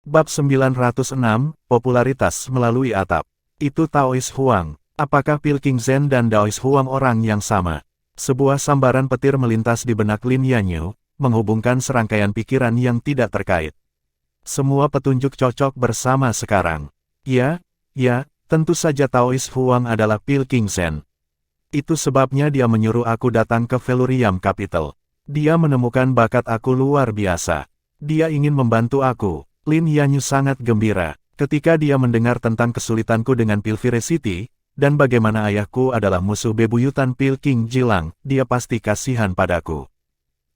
Bab 906, Popularitas Melalui Atap. Itu Taoist Huang. Apakah Pilking Zhen dan Daoist Huang orang yang sama? Sebuah sambaran petir melintas di benak Lin Yanyu, menghubungkan serangkaian pikiran yang tidak terkait. Semua petunjuk cocok bersama sekarang. Ya, tentu saja Taoist Huang adalah Pilking Zhen. Itu sebabnya dia menyuruh aku datang ke Velurium Capital. Dia menemukan bakat aku luar biasa. Dia ingin membantu aku. Lin Yanyu sangat gembira ketika dia mendengar tentang kesulitanku dengan Pilfire City, dan bagaimana ayahku adalah musuh bebuyutan Pilking Jilang. Dia pasti kasihan padaku.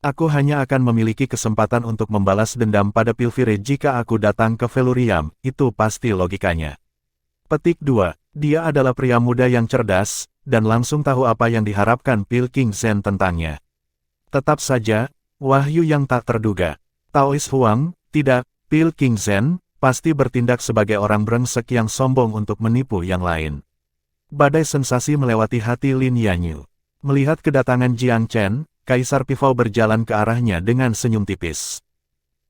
Aku hanya akan memiliki kesempatan untuk membalas dendam pada Pilfire jika aku datang ke Velurium, itu pasti logikanya. Petik 2. Dia adalah pria muda yang cerdas, dan langsung tahu apa yang diharapkan Pilking Zhen tentangnya. Tetap saja, wahyu yang tak terduga. Taoist Huang, tidak, Pilking Zhen, pasti bertindak sebagai orang brengsek yang sombong untuk menipu yang lain. Badai sensasi melewati hati Lin Yanyu. Melihat kedatangan Jiang Chen, Kaisar Pifao berjalan ke arahnya dengan senyum tipis.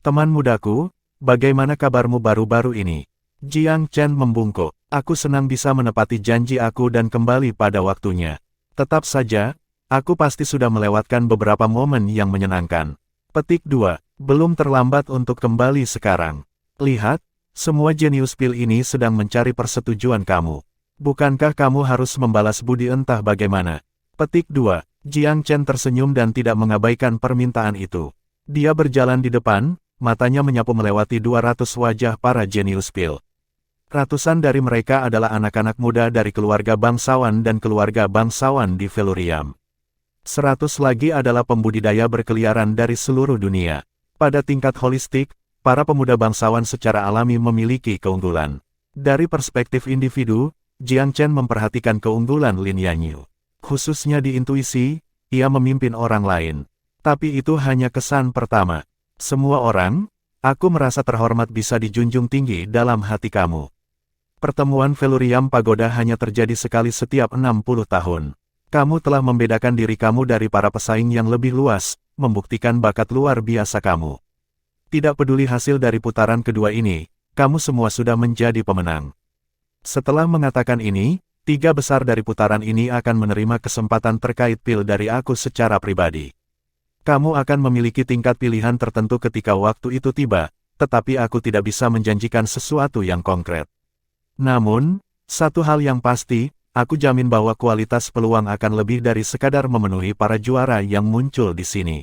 Teman mudaku, bagaimana kabarmu baru-baru ini? Jiang Chen membungkuk. Aku senang bisa menepati janji aku dan kembali pada waktunya. Tetap saja, aku pasti sudah melewatkan beberapa momen yang menyenangkan. Petik 2. Belum terlambat untuk kembali sekarang. Lihat, semua jenius pil ini sedang mencari persetujuan kamu. Bukankah kamu harus membalas budi entah bagaimana? Petik 2. Jiang Chen tersenyum dan tidak mengabaikan permintaan itu. Dia berjalan di depan, matanya menyapu melewati 200 wajah para jenius pil. Ratusan dari mereka adalah anak-anak muda dari keluarga bangsawan dan keluarga bangsawan di Velurium. 100 lagi adalah pembudidaya berkeliaran dari seluruh dunia. Pada tingkat holistik, para pemuda bangsawan secara alami memiliki keunggulan. Dari perspektif individu, Jiang Chen memperhatikan keunggulan Lin Yanyu. Khususnya di intuisi, ia memimpin orang lain. Tapi itu hanya kesan pertama. Semua orang, aku merasa terhormat bisa dijunjung tinggi dalam hati kamu. Pertemuan Velurium Pagoda hanya terjadi sekali setiap 60 tahun. Kamu telah membedakan diri kamu dari para pesaing yang lebih luas, membuktikan bakat luar biasa kamu. Tidak peduli hasil dari putaran kedua ini, kamu semua sudah menjadi pemenang. Setelah mengatakan ini, 3 besar dari putaran ini akan menerima kesempatan terkait pil dari aku secara pribadi. Kamu akan memiliki tingkat pilihan tertentu ketika waktu itu tiba, tetapi aku tidak bisa menjanjikan sesuatu yang konkret. Namun, satu hal yang pasti, aku jamin bahwa kualitas peluang akan lebih dari sekadar memenuhi para juara yang muncul di sini.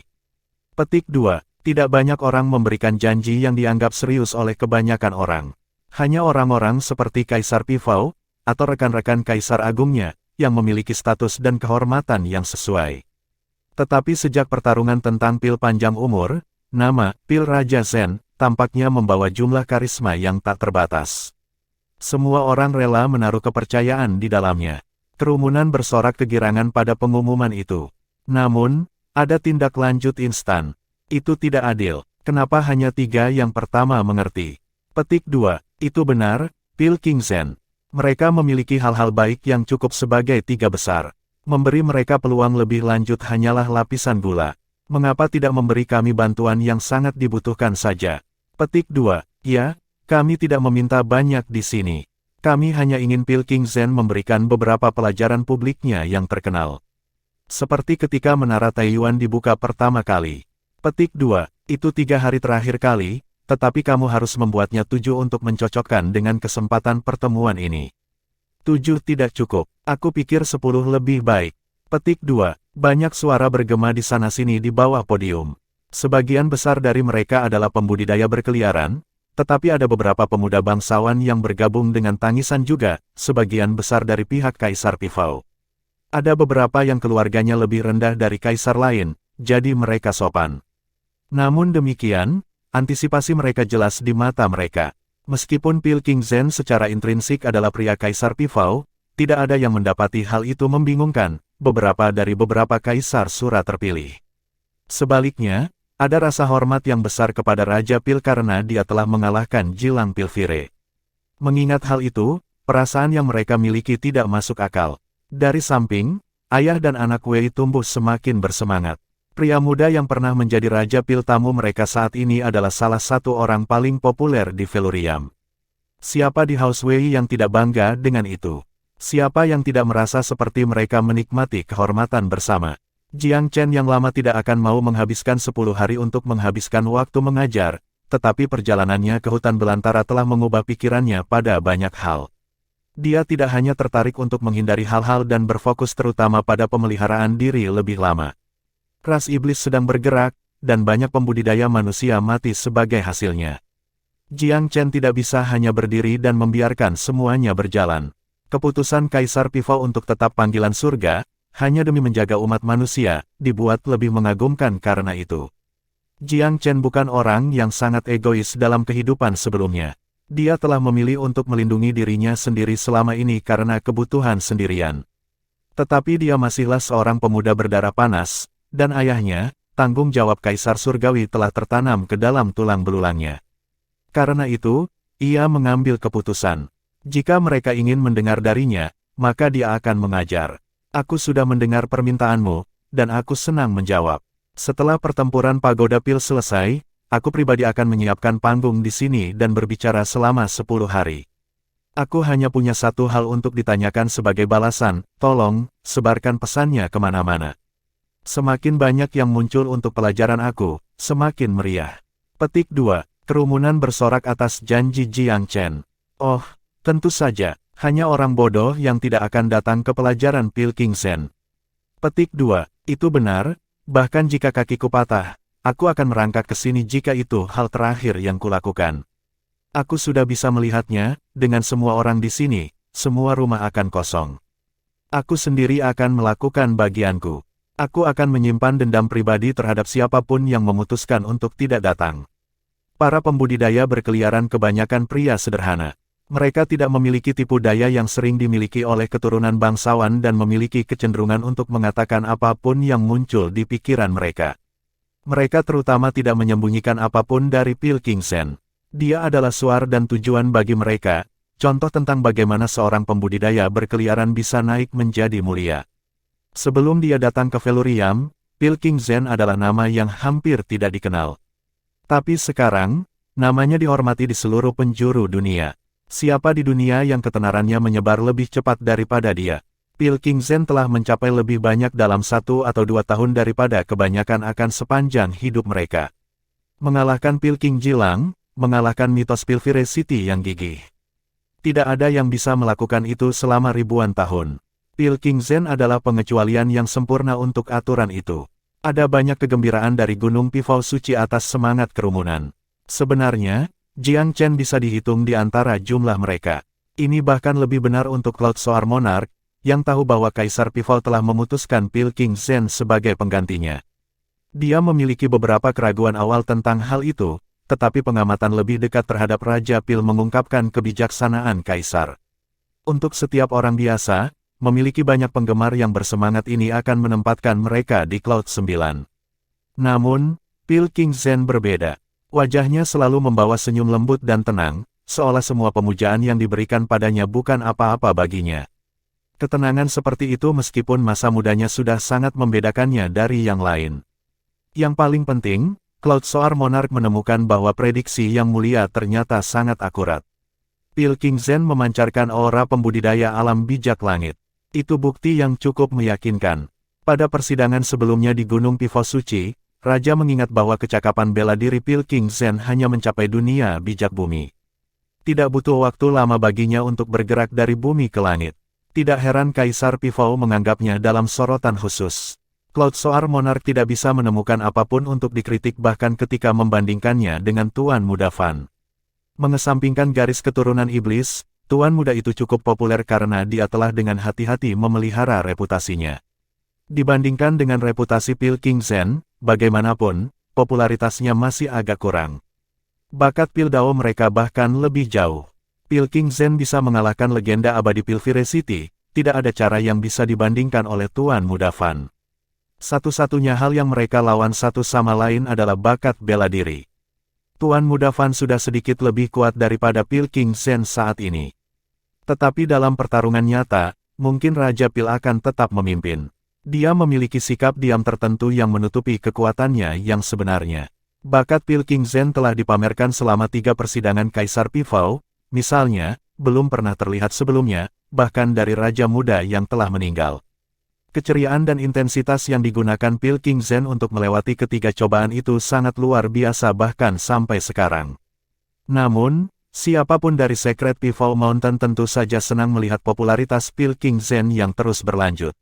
Petik 2. Tidak banyak orang memberikan janji yang dianggap serius oleh kebanyakan orang. Hanya orang-orang seperti Kaisar Pifao, atau rekan-rekan Kaisar Agungnya, yang memiliki status dan kehormatan yang sesuai. Tetapi sejak pertarungan tentang pil panjang umur, nama Pil Raja Zhen tampaknya membawa jumlah karisma yang tak terbatas. Semua orang rela menaruh kepercayaan di dalamnya. Kerumunan bersorak kegirangan pada pengumuman itu. Namun, ada tindak lanjut instan. Itu tidak adil. Kenapa hanya 3 yang pertama mengerti? Petik 2. Itu benar, Pilking Zhen. Mereka memiliki hal-hal baik yang cukup sebagai 3 besar. Memberi mereka peluang lebih lanjut hanyalah lapisan gula. Mengapa tidak memberi kami bantuan yang sangat dibutuhkan saja? Petik 2. Ya, kami tidak meminta banyak di sini. Kami hanya ingin Pilking Zhen memberikan beberapa pelajaran publiknya yang terkenal. Seperti ketika Menara Taiyuan dibuka pertama kali. Petik 2. Itu 3 hari terakhir kali, tetapi kamu harus membuatnya 7 untuk mencocokkan dengan kesempatan pertemuan ini. 7 tidak cukup. Aku pikir 10 lebih baik. Petik 2. Banyak suara bergema di sana-sini di bawah podium. Sebagian besar dari mereka adalah pembudidaya berkeliaran, tetapi ada beberapa pemuda bangsawan yang bergabung dengan tangisan juga, sebagian besar dari pihak Kaisar Pifao. Ada beberapa yang keluarganya lebih rendah dari kaisar lain, jadi mereka sopan. Namun demikian, antisipasi mereka jelas di mata mereka. Meskipun Pilking Zhen secara intrinsik adalah pria Kaisar Pifao, tidak ada yang mendapati hal itu membingungkan, beberapa dari beberapa kaisar Sura terpilih. Sebaliknya, ada rasa hormat yang besar kepada Raja Pil karena dia telah mengalahkan Jilang Pilfire. Mengingat hal itu, perasaan yang mereka miliki tidak masuk akal. Dari samping, ayah dan anak Wei tumbuh semakin bersemangat. Pria muda yang pernah menjadi raja pil tamu mereka saat ini adalah salah satu orang paling populer di Feluriam. Siapa di House Wei yang tidak bangga dengan itu? Siapa yang tidak merasa seperti mereka menikmati kehormatan bersama? Jiang Chen yang lama tidak akan mau menghabiskan 10 hari untuk menghabiskan waktu mengajar, tetapi perjalanannya ke hutan belantara telah mengubah pikirannya pada banyak hal. Dia tidak hanya tertarik untuk menghindari hal-hal dan berfokus terutama pada pemeliharaan diri lebih lama. Ras iblis sedang bergerak, dan banyak pembudidaya manusia mati sebagai hasilnya. Jiang Chen tidak bisa hanya berdiri dan membiarkan semuanya berjalan. Keputusan Kaisar Pifao untuk tetap panggilan surga, hanya demi menjaga umat manusia, dibuat lebih mengagumkan karena itu. Jiang Chen bukan orang yang sangat egois dalam kehidupan sebelumnya. Dia telah memilih untuk melindungi dirinya sendiri selama ini karena kebutuhan sendirian. Tetapi dia masihlah seorang pemuda berdarah panas, dan ayahnya, tanggung jawab Kaisar Surgawi telah tertanam ke dalam tulang belulangnya. Karena itu, ia mengambil keputusan. Jika mereka ingin mendengar darinya, maka dia akan mengajar. Aku sudah mendengar permintaanmu, dan aku senang menjawab. Setelah pertempuran Pagoda Pil selesai, aku pribadi akan menyiapkan panggung di sini dan berbicara selama 10 hari. Aku hanya punya satu hal untuk ditanyakan sebagai balasan, tolong, sebarkan pesannya kemana-mana. Semakin banyak yang muncul untuk pelajaran aku, semakin meriah. Petik 2. Kerumunan bersorak atas janji Jiang Chen. Oh, tentu saja, hanya orang bodoh yang tidak akan datang ke pelajaran Pilking Zen. Petik 2. Itu benar, bahkan jika kakiku patah, aku akan merangkak ke sini jika itu hal terakhir yang kulakukan. Aku sudah bisa melihatnya, dengan semua orang di sini, semua rumah akan kosong. Aku sendiri akan melakukan bagianku. Aku akan menyimpan dendam pribadi terhadap siapapun yang memutuskan untuk tidak datang. Para pembudidaya berkeliaran kebanyakan pria sederhana. Mereka tidak memiliki tipu daya yang sering dimiliki oleh keturunan bangsawan dan memiliki kecenderungan untuk mengatakan apapun yang muncul di pikiran mereka. Mereka terutama tidak menyembunyikan apapun dari Pilking Zen. Dia adalah suara dan tujuan bagi mereka, contoh tentang bagaimana seorang pembudidaya berkeliaran bisa naik menjadi mulia. Sebelum dia datang ke Feluriam, Pilking Zen adalah nama yang hampir tidak dikenal. Tapi sekarang, namanya dihormati di seluruh penjuru dunia. Siapa di dunia yang ketenarannya menyebar lebih cepat daripada dia? Pilking Zen telah mencapai lebih banyak dalam 1 atau 2 tahun daripada kebanyakan akan sepanjang hidup mereka. Mengalahkan Pilking Jilang, mengalahkan mitos Pilfire City yang gigih. Tidak ada yang bisa melakukan itu selama ribuan tahun. Pilking Zen adalah pengecualian yang sempurna untuk aturan itu. Ada banyak kegembiraan dari Gunung Pifao Suci atas semangat kerumunan. Sebenarnya, Jiang Chen bisa dihitung di antara jumlah mereka. Ini bahkan lebih benar untuk Cloud Soar Monarch, yang tahu bahwa Kaisar Pifao telah memutuskan Pilking Zen sebagai penggantinya. Dia memiliki beberapa keraguan awal tentang hal itu, tetapi pengamatan lebih dekat terhadap Raja Pil mengungkapkan kebijaksanaan Kaisar. Untuk setiap orang biasa, memiliki banyak penggemar yang bersemangat ini akan menempatkan mereka di Cloud 9. Namun, Pilking Zen berbeda. Wajahnya selalu membawa senyum lembut dan tenang, seolah semua pemujaan yang diberikan padanya bukan apa-apa baginya. Ketenangan seperti itu meskipun masa mudanya sudah sangat membedakannya dari yang lain. Yang paling penting, Cloud Soar Monarch menemukan bahwa prediksi yang mulia ternyata sangat akurat. Pilking Zen memancarkan aura pembudidaya alam bijak langit. Itu bukti yang cukup meyakinkan. Pada persidangan sebelumnya di Gunung Pifao Suci, Raja mengingat bahwa kecakapan bela diri Pilking Zen hanya mencapai dunia bijak bumi. Tidak butuh waktu lama baginya untuk bergerak dari bumi ke langit. Tidak heran Kaisar Pifao menganggapnya dalam sorotan khusus. Cloud Soar Monarch tidak bisa menemukan apapun untuk dikritik bahkan ketika membandingkannya dengan Tuan Muda Fan. Mengesampingkan garis keturunan iblis, Tuan Muda itu cukup populer karena dia telah dengan hati-hati memelihara reputasinya. Dibandingkan dengan reputasi Pilking Zen, bagaimanapun, popularitasnya masih agak kurang. Bakat Pil Dao mereka bahkan lebih jauh. Pilking Zen bisa mengalahkan legenda abadi Pilfire City, tidak ada cara yang bisa dibandingkan oleh Tuan Muda Fan. Satu-satunya hal yang mereka lawan satu sama lain adalah bakat bela diri. Tuan Muda Fan sudah sedikit lebih kuat daripada Pilking Zen saat ini. Tetapi dalam pertarungan nyata, mungkin Raja Pil akan tetap memimpin. Dia memiliki sikap diam tertentu yang menutupi kekuatannya yang sebenarnya. Bakat Pilking Zen telah dipamerkan selama 3 persidangan Kaisar Pifao, misalnya, belum pernah terlihat sebelumnya, bahkan dari Raja Muda yang telah meninggal. Keceriaan dan intensitas yang digunakan Pilking Zen untuk melewati ketiga cobaan itu sangat luar biasa bahkan sampai sekarang. Namun, siapapun dari Secret Pifao Mountain tentu saja senang melihat popularitas Pilking Zen yang terus berlanjut.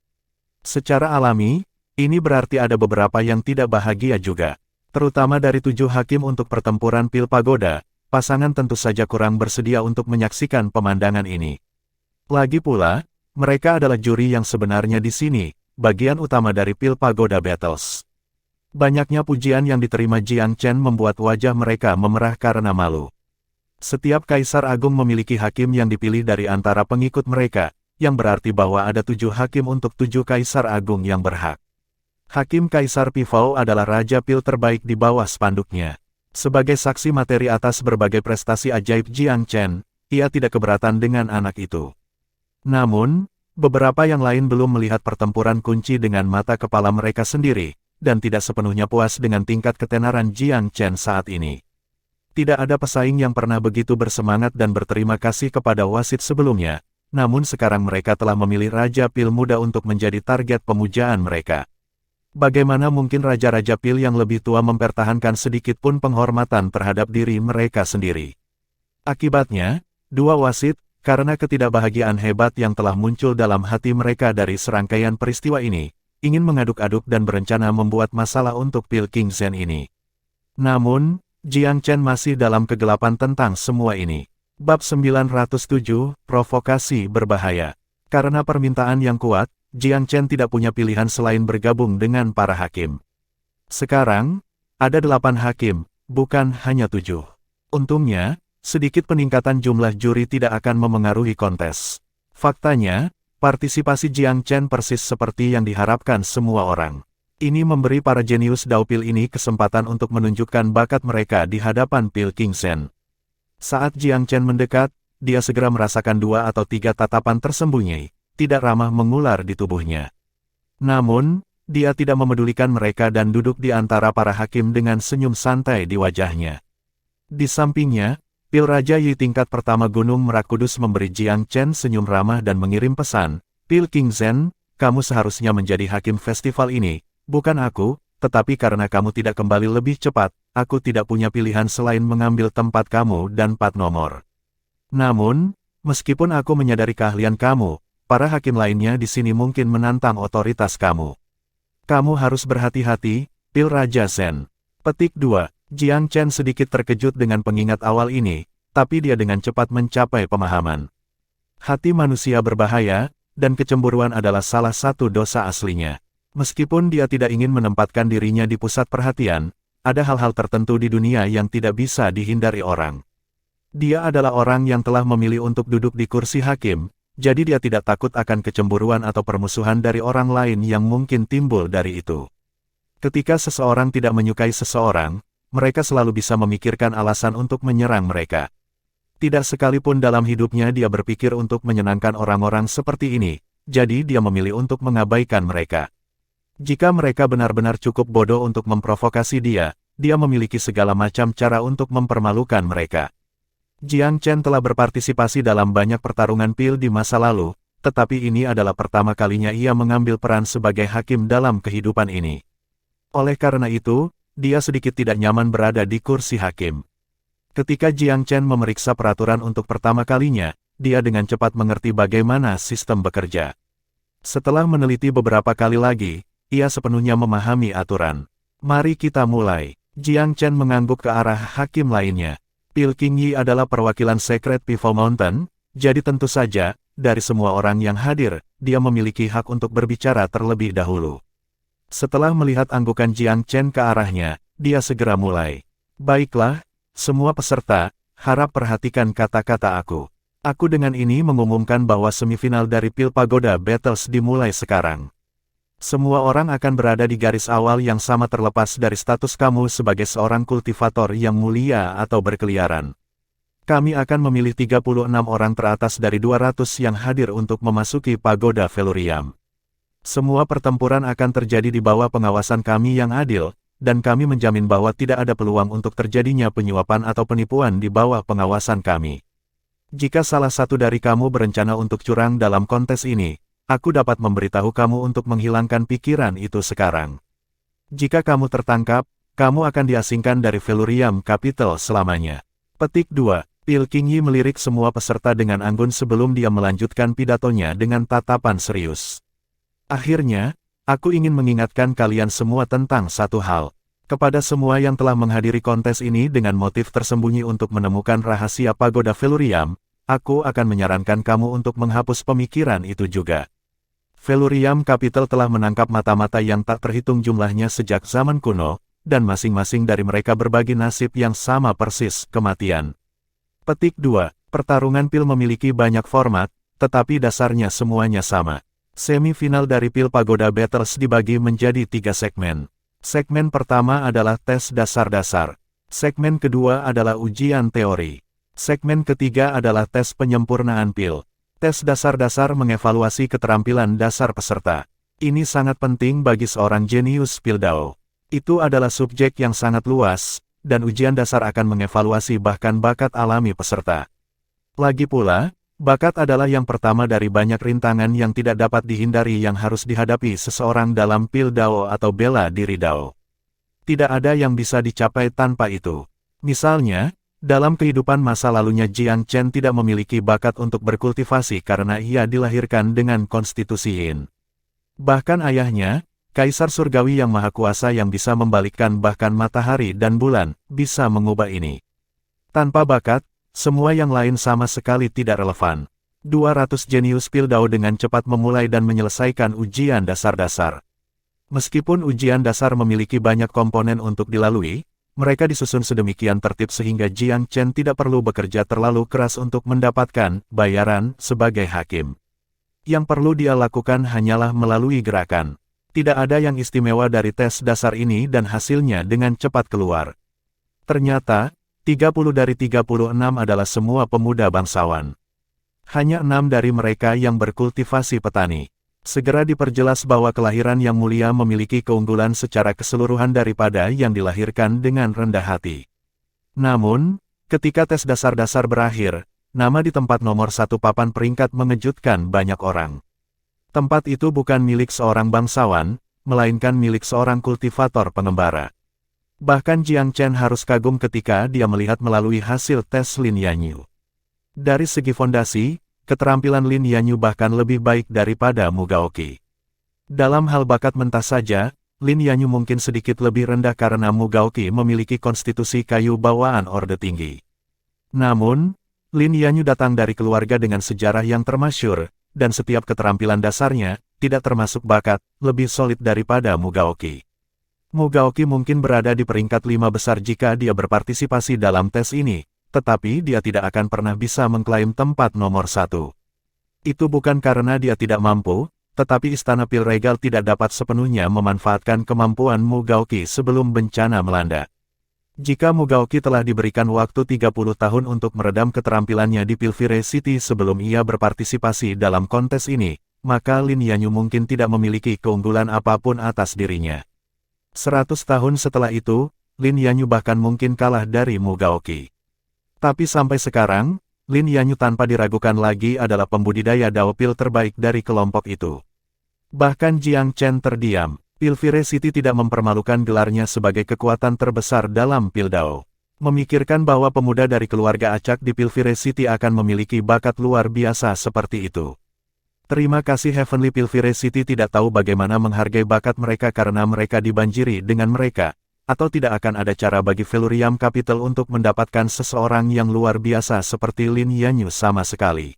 Secara alami, ini berarti ada beberapa yang tidak bahagia juga. Terutama dari 7 hakim untuk pertempuran Pil Pagoda, pasangan tentu saja kurang bersedia untuk menyaksikan pemandangan ini. Lagi pula, mereka adalah juri yang sebenarnya di sini, bagian utama dari Pil Pagoda Battles. Banyaknya pujian yang diterima Jiang Chen membuat wajah mereka memerah karena malu. Setiap Kaisar Agung memiliki hakim yang dipilih dari antara pengikut mereka, yang berarti bahwa ada 7 hakim untuk 7 Kaisar Agung yang berhak. Hakim Kaisar Pifao adalah Raja Pil terbaik di bawah spanduknya. Sebagai saksi materi atas berbagai prestasi ajaib Jiang Chen, ia tidak keberatan dengan anak itu. Namun, beberapa yang lain belum melihat pertempuran kunci dengan mata kepala mereka sendiri, dan tidak sepenuhnya puas dengan tingkat ketenaran Jiang Chen saat ini. Tidak ada pesaing yang pernah begitu bersemangat dan berterima kasih kepada wasit sebelumnya, namun sekarang mereka telah memilih Raja Pil muda untuk menjadi target pemujaan mereka. Bagaimana mungkin Raja-Raja Pil yang lebih tua mempertahankan sedikit pun penghormatan terhadap diri mereka sendiri? Akibatnya, 2 wasit, karena ketidakbahagiaan hebat yang telah muncul dalam hati mereka dari serangkaian peristiwa ini, ingin mengaduk-aduk dan berencana membuat masalah untuk Pilking Zen ini. Namun, Jiang Chen masih dalam kegelapan tentang semua ini. Bab 907, Provokasi Berbahaya. Karena permintaan yang kuat, Jiang Chen tidak punya pilihan selain bergabung dengan para hakim. Sekarang, ada 8 hakim, bukan hanya 7. Untungnya, sedikit peningkatan jumlah juri tidak akan memengaruhi kontes. Faktanya, partisipasi Jiang Chen persis seperti yang diharapkan semua orang. Ini memberi para jenius Daupil ini kesempatan untuk menunjukkan bakat mereka di hadapan Pilking Zen. Saat Jiang Chen mendekat, dia segera merasakan 2 atau 3 tatapan tersembunyi, tidak ramah mengular di tubuhnya. Namun, dia tidak memedulikan mereka dan duduk di antara para hakim dengan senyum santai di wajahnya. Di sampingnya, Pil Raja Yi tingkat pertama Gunung Merak Kudus memberi Jiang Chen senyum ramah dan mengirim pesan, "Pilking Zen, kamu seharusnya menjadi hakim festival ini, bukan aku, tetapi karena kamu tidak kembali lebih cepat, aku tidak punya pilihan selain mengambil tempat kamu dan plat nomor. Namun, meskipun aku menyadari keahlian kamu, para hakim lainnya di sini mungkin menantang otoritas kamu. Kamu harus berhati-hati, Pil Raja Zen." Petik 2. Jiang Chen sedikit terkejut dengan pengingat awal ini, tapi dia dengan cepat mencapai pemahaman. Hati manusia berbahaya, dan kecemburuan adalah salah satu dosa aslinya. Meskipun dia tidak ingin menempatkan dirinya di pusat perhatian, ada hal-hal tertentu di dunia yang tidak bisa dihindari orang. Dia adalah orang yang telah memilih untuk duduk di kursi hakim, jadi dia tidak takut akan kecemburuan atau permusuhan dari orang lain yang mungkin timbul dari itu. Ketika seseorang tidak menyukai seseorang, mereka selalu bisa memikirkan alasan untuk menyerang mereka. Tidak sekalipun dalam hidupnya dia berpikir untuk menyenangkan orang-orang seperti ini, jadi dia memilih untuk mengabaikan mereka. Jika mereka benar-benar cukup bodoh untuk memprovokasi dia memiliki segala macam cara untuk mempermalukan mereka. Jiang Chen telah berpartisipasi dalam banyak pertarungan pil di masa lalu, tetapi ini adalah pertama kalinya ia mengambil peran sebagai hakim dalam kehidupan ini. Oleh karena itu, dia sedikit tidak nyaman berada di kursi hakim. Ketika Jiang Chen memeriksa peraturan untuk pertama kalinya, dia dengan cepat mengerti bagaimana sistem bekerja. Setelah meneliti beberapa kali lagi, ia sepenuhnya memahami aturan. Mari kita mulai. Jiang Chen mengangguk ke arah hakim lainnya. Pilking Yi adalah perwakilan Secret Pifao Mountain, jadi tentu saja, dari semua orang yang hadir, dia memiliki hak untuk berbicara terlebih dahulu. Setelah melihat anggukan Jiang Chen ke arahnya, dia segera mulai. Baiklah, semua peserta, harap perhatikan kata-kata aku. Aku dengan ini mengumumkan bahwa semifinal dari Pil Pagoda Battles dimulai sekarang. Semua orang akan berada di garis awal yang sama terlepas dari status kamu sebagai seorang kultivator yang mulia atau berkeliaran. Kami akan memilih 36 orang teratas dari 200 yang hadir untuk memasuki Pagoda Velurium. Semua pertempuran akan terjadi di bawah pengawasan kami yang adil, dan kami menjamin bahwa tidak ada peluang untuk terjadinya penyuapan atau penipuan di bawah pengawasan kami. Jika salah satu dari kamu berencana untuk curang dalam kontes ini, aku dapat memberitahu kamu untuk menghilangkan pikiran itu sekarang. Jika kamu tertangkap, kamu akan diasingkan dari Felurium Capital selamanya. Petik 2. Pilking Yi melirik semua peserta dengan anggun sebelum dia melanjutkan pidatonya dengan tatapan serius. Akhirnya, aku ingin mengingatkan kalian semua tentang satu hal. Kepada semua yang telah menghadiri kontes ini dengan motif tersembunyi untuk menemukan rahasia pagoda Felurium, aku akan menyarankan kamu untuk menghapus pemikiran itu juga. Felurium Capital telah menangkap mata-mata yang tak terhitung jumlahnya sejak zaman kuno, dan masing-masing dari mereka berbagi nasib yang sama persis, kematian. Petik 2. Pertarungan pil memiliki banyak format, tetapi dasarnya semuanya sama. Semifinal dari Pil Pagoda Battles dibagi menjadi 3 segmen. Segmen pertama adalah tes dasar-dasar. Segmen kedua adalah ujian teori. Segmen ketiga adalah tes penyempurnaan pil. Tes dasar-dasar mengevaluasi keterampilan dasar peserta. Ini sangat penting bagi seorang jenius Pildao. Itu adalah subjek yang sangat luas, dan ujian dasar akan mengevaluasi bahkan bakat alami peserta. Lagi pula, bakat adalah yang pertama dari banyak rintangan yang tidak dapat dihindari yang harus dihadapi seseorang dalam Pil Dao atau bela diri Dao. Tidak ada yang bisa dicapai tanpa itu. Misalnya, dalam kehidupan masa lalunya Jiang Chen tidak memiliki bakat untuk berkultivasi karena ia dilahirkan dengan konstitusi Yin. Bahkan ayahnya, Kaisar Surgawi yang Maha Kuasa yang bisa membalikkan bahkan matahari dan bulan, bisa mengubah ini. Tanpa bakat, semua yang lain sama sekali tidak relevan. 200 jenius Pildao dengan cepat memulai dan menyelesaikan ujian dasar-dasar. Meskipun ujian dasar memiliki banyak komponen untuk dilalui, mereka disusun sedemikian tertib sehingga Jiang Chen tidak perlu bekerja terlalu keras untuk mendapatkan bayaran sebagai hakim. Yang perlu dia lakukan hanyalah melalui gerakan. Tidak ada yang istimewa dari tes dasar ini dan hasilnya dengan cepat keluar. Ternyata, 30 dari 36 adalah semua pemuda bangsawan. Hanya 6 dari mereka yang berkultivasi petani. Segera diperjelas bahwa kelahiran yang mulia memiliki keunggulan secara keseluruhan daripada yang dilahirkan dengan rendah hati. Namun, ketika tes dasar-dasar berakhir, nama di tempat nomor 1 papan peringkat mengejutkan banyak orang. Tempat itu bukan milik seorang bangsawan, melainkan milik seorang kultivator pengembara. Bahkan Jiang Chen harus kagum ketika dia melihat melalui hasil tes Lin Yanyu. Dari segi fondasi, keterampilan Lin Yanyu bahkan lebih baik daripada Mugaoki. Dalam hal bakat mentah saja, Lin Yanyu mungkin sedikit lebih rendah karena Mugaoki memiliki konstitusi kayu bawaan orde tinggi. Namun, Lin Yanyu datang dari keluarga dengan sejarah yang termasyur, dan setiap keterampilan dasarnya, tidak termasuk bakat, lebih solid daripada Mugaoki. Mugaoki mungkin berada di peringkat 5 besar jika dia berpartisipasi dalam tes ini, tetapi dia tidak akan pernah bisa mengklaim tempat nomor 1. Itu bukan karena dia tidak mampu, tetapi Istana Pil Regal tidak dapat sepenuhnya memanfaatkan kemampuan Mugaoki sebelum bencana melanda. Jika Mugaoki telah diberikan waktu 30 tahun untuk meredam keterampilannya di Pilvire City sebelum ia berpartisipasi dalam kontes ini, maka Lin Yanyu mungkin tidak memiliki keunggulan apapun atas dirinya. 100 tahun setelah itu, Lin Yanyu bahkan mungkin kalah dari Mugaoki. Tapi sampai sekarang, Lin Yanyu tanpa diragukan lagi adalah pembudidaya Dao Pil terbaik dari kelompok itu. Bahkan Jiang Chen terdiam. Pilvire City tidak mempermalukan gelarnya sebagai kekuatan terbesar dalam Pil Dao. Memikirkan bahwa pemuda dari keluarga acak di Pilvire City akan memiliki bakat luar biasa seperti itu. Terima kasih Heavenly Pilvire City tidak tahu bagaimana menghargai bakat mereka karena mereka dibanjiri dengan mereka, atau tidak akan ada cara bagi Felurium Capital untuk mendapatkan seseorang yang luar biasa seperti Lin Yanyu sama sekali.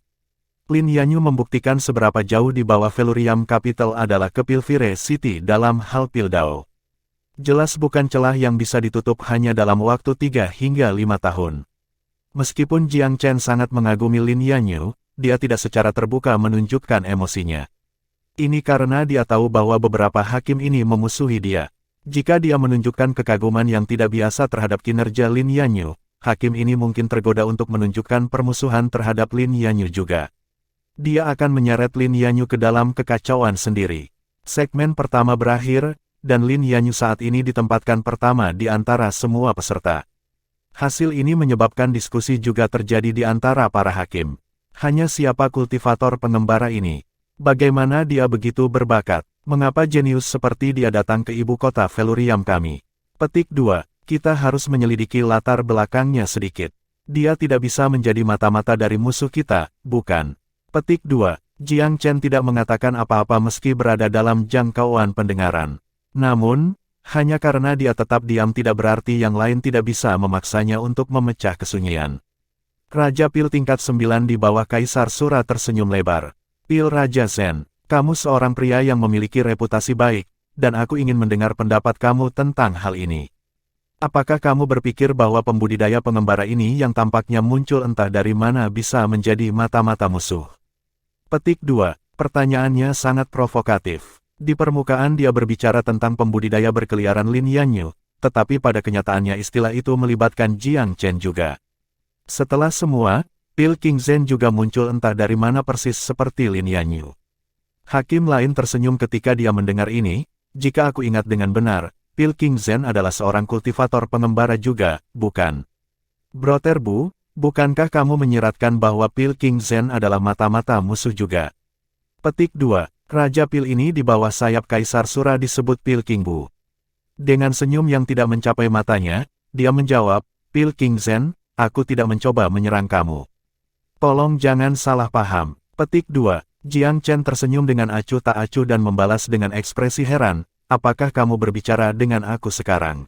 Lin Yanyu membuktikan seberapa jauh di bawah Felurium Capital adalah ke Pilvire City dalam hal Pil Dao. Jelas bukan celah yang bisa ditutup hanya dalam waktu 3 hingga 5 tahun. Meskipun Jiang Chen sangat mengagumi Lin Yanyu, dia tidak secara terbuka menunjukkan emosinya. Ini karena dia tahu bahwa beberapa hakim ini memusuhi dia. Jika dia menunjukkan kekaguman yang tidak biasa terhadap kinerja Lin Yanyu, hakim ini mungkin tergoda untuk menunjukkan permusuhan terhadap Lin Yanyu juga. Dia akan menyeret Lin Yanyu ke dalam kekacauan sendiri. Segmen pertama berakhir, dan Lin Yanyu saat ini ditempatkan pertama di antara semua peserta. Hasil ini menyebabkan diskusi juga terjadi di antara para hakim. Hanya siapa kultivator pengembara ini? Bagaimana dia begitu berbakat? Mengapa jenius seperti dia datang ke ibu kota Velurium kami? Petik 2. Kita harus menyelidiki latar belakangnya sedikit. Dia tidak bisa menjadi mata-mata dari musuh kita, bukan? Petik 2. Jiang Chen tidak mengatakan apa-apa meski berada dalam jangkauan pendengaran. Namun, hanya karena dia tetap diam tidak berarti yang lain tidak bisa memaksanya untuk memecah kesunyian. Raja Pil tingkat 9 di bawah Kaisar Sura tersenyum lebar. Pil Raja Zen, kamu seorang pria yang memiliki reputasi baik, dan aku ingin mendengar pendapat kamu tentang hal ini. Apakah kamu berpikir bahwa pembudidaya pengembara ini yang tampaknya muncul entah dari mana bisa menjadi mata-mata musuh? Petik 2. Pertanyaannya sangat provokatif. Di permukaan dia berbicara tentang pembudidaya berkeliaran Lin Yanyu, tetapi pada kenyataannya istilah itu melibatkan Jiang Chen juga. Setelah semua, Pil King Zhen juga muncul entah dari mana persis seperti Lin Yanyu. Hakim lain tersenyum ketika dia mendengar ini. Jika aku ingat dengan benar, Pil King Zhen adalah seorang kultivator pengembara juga, bukan? Broterbu, bukankah kamu menyiratkan bahwa Pil King Zhen adalah mata-mata musuh juga? Petik 2. Raja Pil ini di bawah sayap Kaisar Sura disebut Pil King Bu. Dengan senyum yang tidak mencapai matanya, dia menjawab, Pil King Zhen, aku tidak mencoba menyerang kamu. Tolong jangan salah paham. Petik 2. Jiang Chen tersenyum dengan acuh tak acuh dan membalas dengan ekspresi heran, apakah kamu berbicara dengan aku sekarang?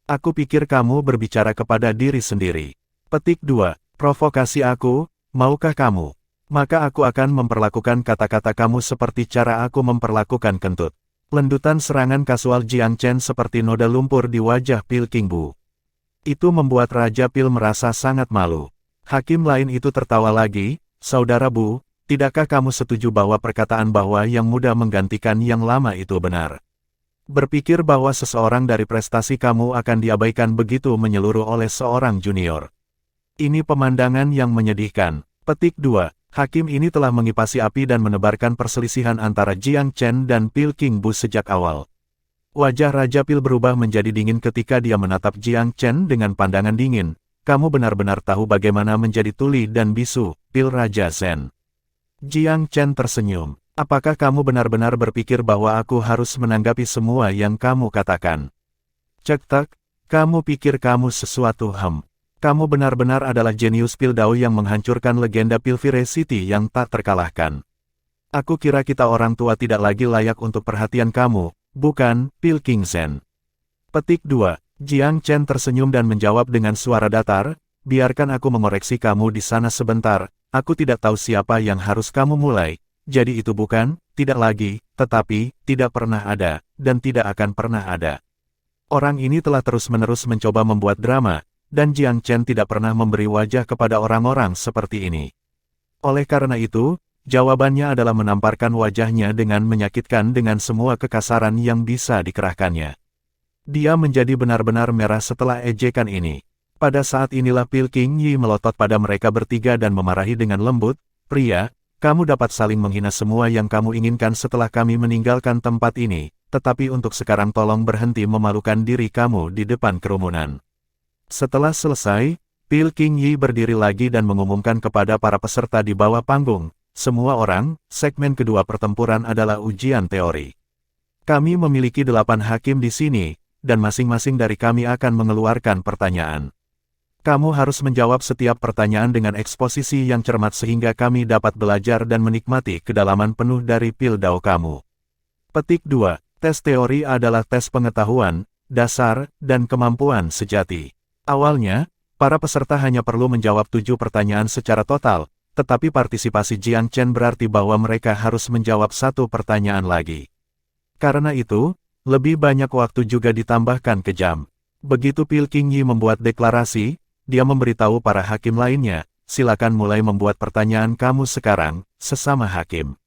Aku pikir kamu berbicara kepada diri sendiri. Petik 2. Provokasi aku, maukah kamu? Maka aku akan memperlakukan kata-kata kamu seperti cara aku memperlakukan kentut. Lendutan serangan kasual Jiang Chen seperti noda lumpur di wajah Pil King Bu. Itu membuat Raja Pil merasa sangat malu. Hakim lain itu tertawa lagi, Saudara Bu, tidakkah kamu setuju bahwa perkataan bahwa yang muda menggantikan yang lama itu benar? Berpikir bahwa seseorang dari prestasi kamu akan diabaikan begitu menyeluruh oleh seorang junior. Ini pemandangan yang menyedihkan. Petik 2. Hakim ini telah mengipasi api dan menebarkan perselisihan antara Jiang Chen dan Pil King Bu sejak awal. Wajah Raja Pil berubah menjadi dingin ketika dia menatap Jiang Chen dengan pandangan dingin. Kamu benar-benar tahu bagaimana menjadi tuli dan bisu, Pil Raja Zen. Jiang Chen tersenyum. Apakah kamu benar-benar berpikir bahwa aku harus menanggapi semua yang kamu katakan? Cek-tek, kamu pikir kamu sesuatu Kamu benar-benar adalah jenius Pil Dao yang menghancurkan legenda Pilvire City yang tak terkalahkan. Aku kira kita orang tua tidak lagi layak untuk perhatian kamu, bukan, Pil King Zhen. Petik 2. Jiang Chen tersenyum dan menjawab dengan suara datar, biarkan aku mengoreksi kamu di sana sebentar, aku tidak tahu siapa yang harus kamu mulai, jadi itu bukan, tidak lagi, tetapi, tidak pernah ada, dan tidak akan pernah ada. Orang ini telah terus-menerus mencoba membuat drama, dan Jiang Chen tidak pernah memberi wajah kepada orang-orang seperti ini. Oleh karena itu, jawabannya adalah menamparkan wajahnya dengan menyakitkan dengan semua kekasaran yang bisa dikerahkannya. Dia menjadi benar-benar merah setelah ejekan ini. Pada saat inilah Pil King Yi melotot pada mereka bertiga dan memarahi dengan lembut, pria, kamu dapat saling menghina semua yang kamu inginkan setelah kami meninggalkan tempat ini, tetapi untuk sekarang tolong berhenti memalukan diri kamu di depan kerumunan. Setelah selesai, Pil King Yi berdiri lagi dan mengumumkan kepada para peserta di bawah panggung, semua orang, segmen kedua pertempuran adalah ujian teori. Kami memiliki 8 hakim di sini, dan masing-masing dari kami akan mengeluarkan pertanyaan. Kamu harus menjawab setiap pertanyaan dengan eksposisi yang cermat sehingga kami dapat belajar dan menikmati kedalaman penuh dari Pil Dao kamu. Petik 2. Tes teori adalah tes pengetahuan, dasar, dan kemampuan sejati. Awalnya, para peserta hanya perlu menjawab 7 pertanyaan secara total, tetapi partisipasi Jiang Chen berarti bahwa mereka harus menjawab 1 pertanyaan lagi. Karena itu, lebih banyak waktu juga ditambahkan ke jam. Begitu Pil King Yi membuat deklarasi, dia memberitahu para hakim lainnya, silakan mulai membuat pertanyaan kamu sekarang, sesama hakim.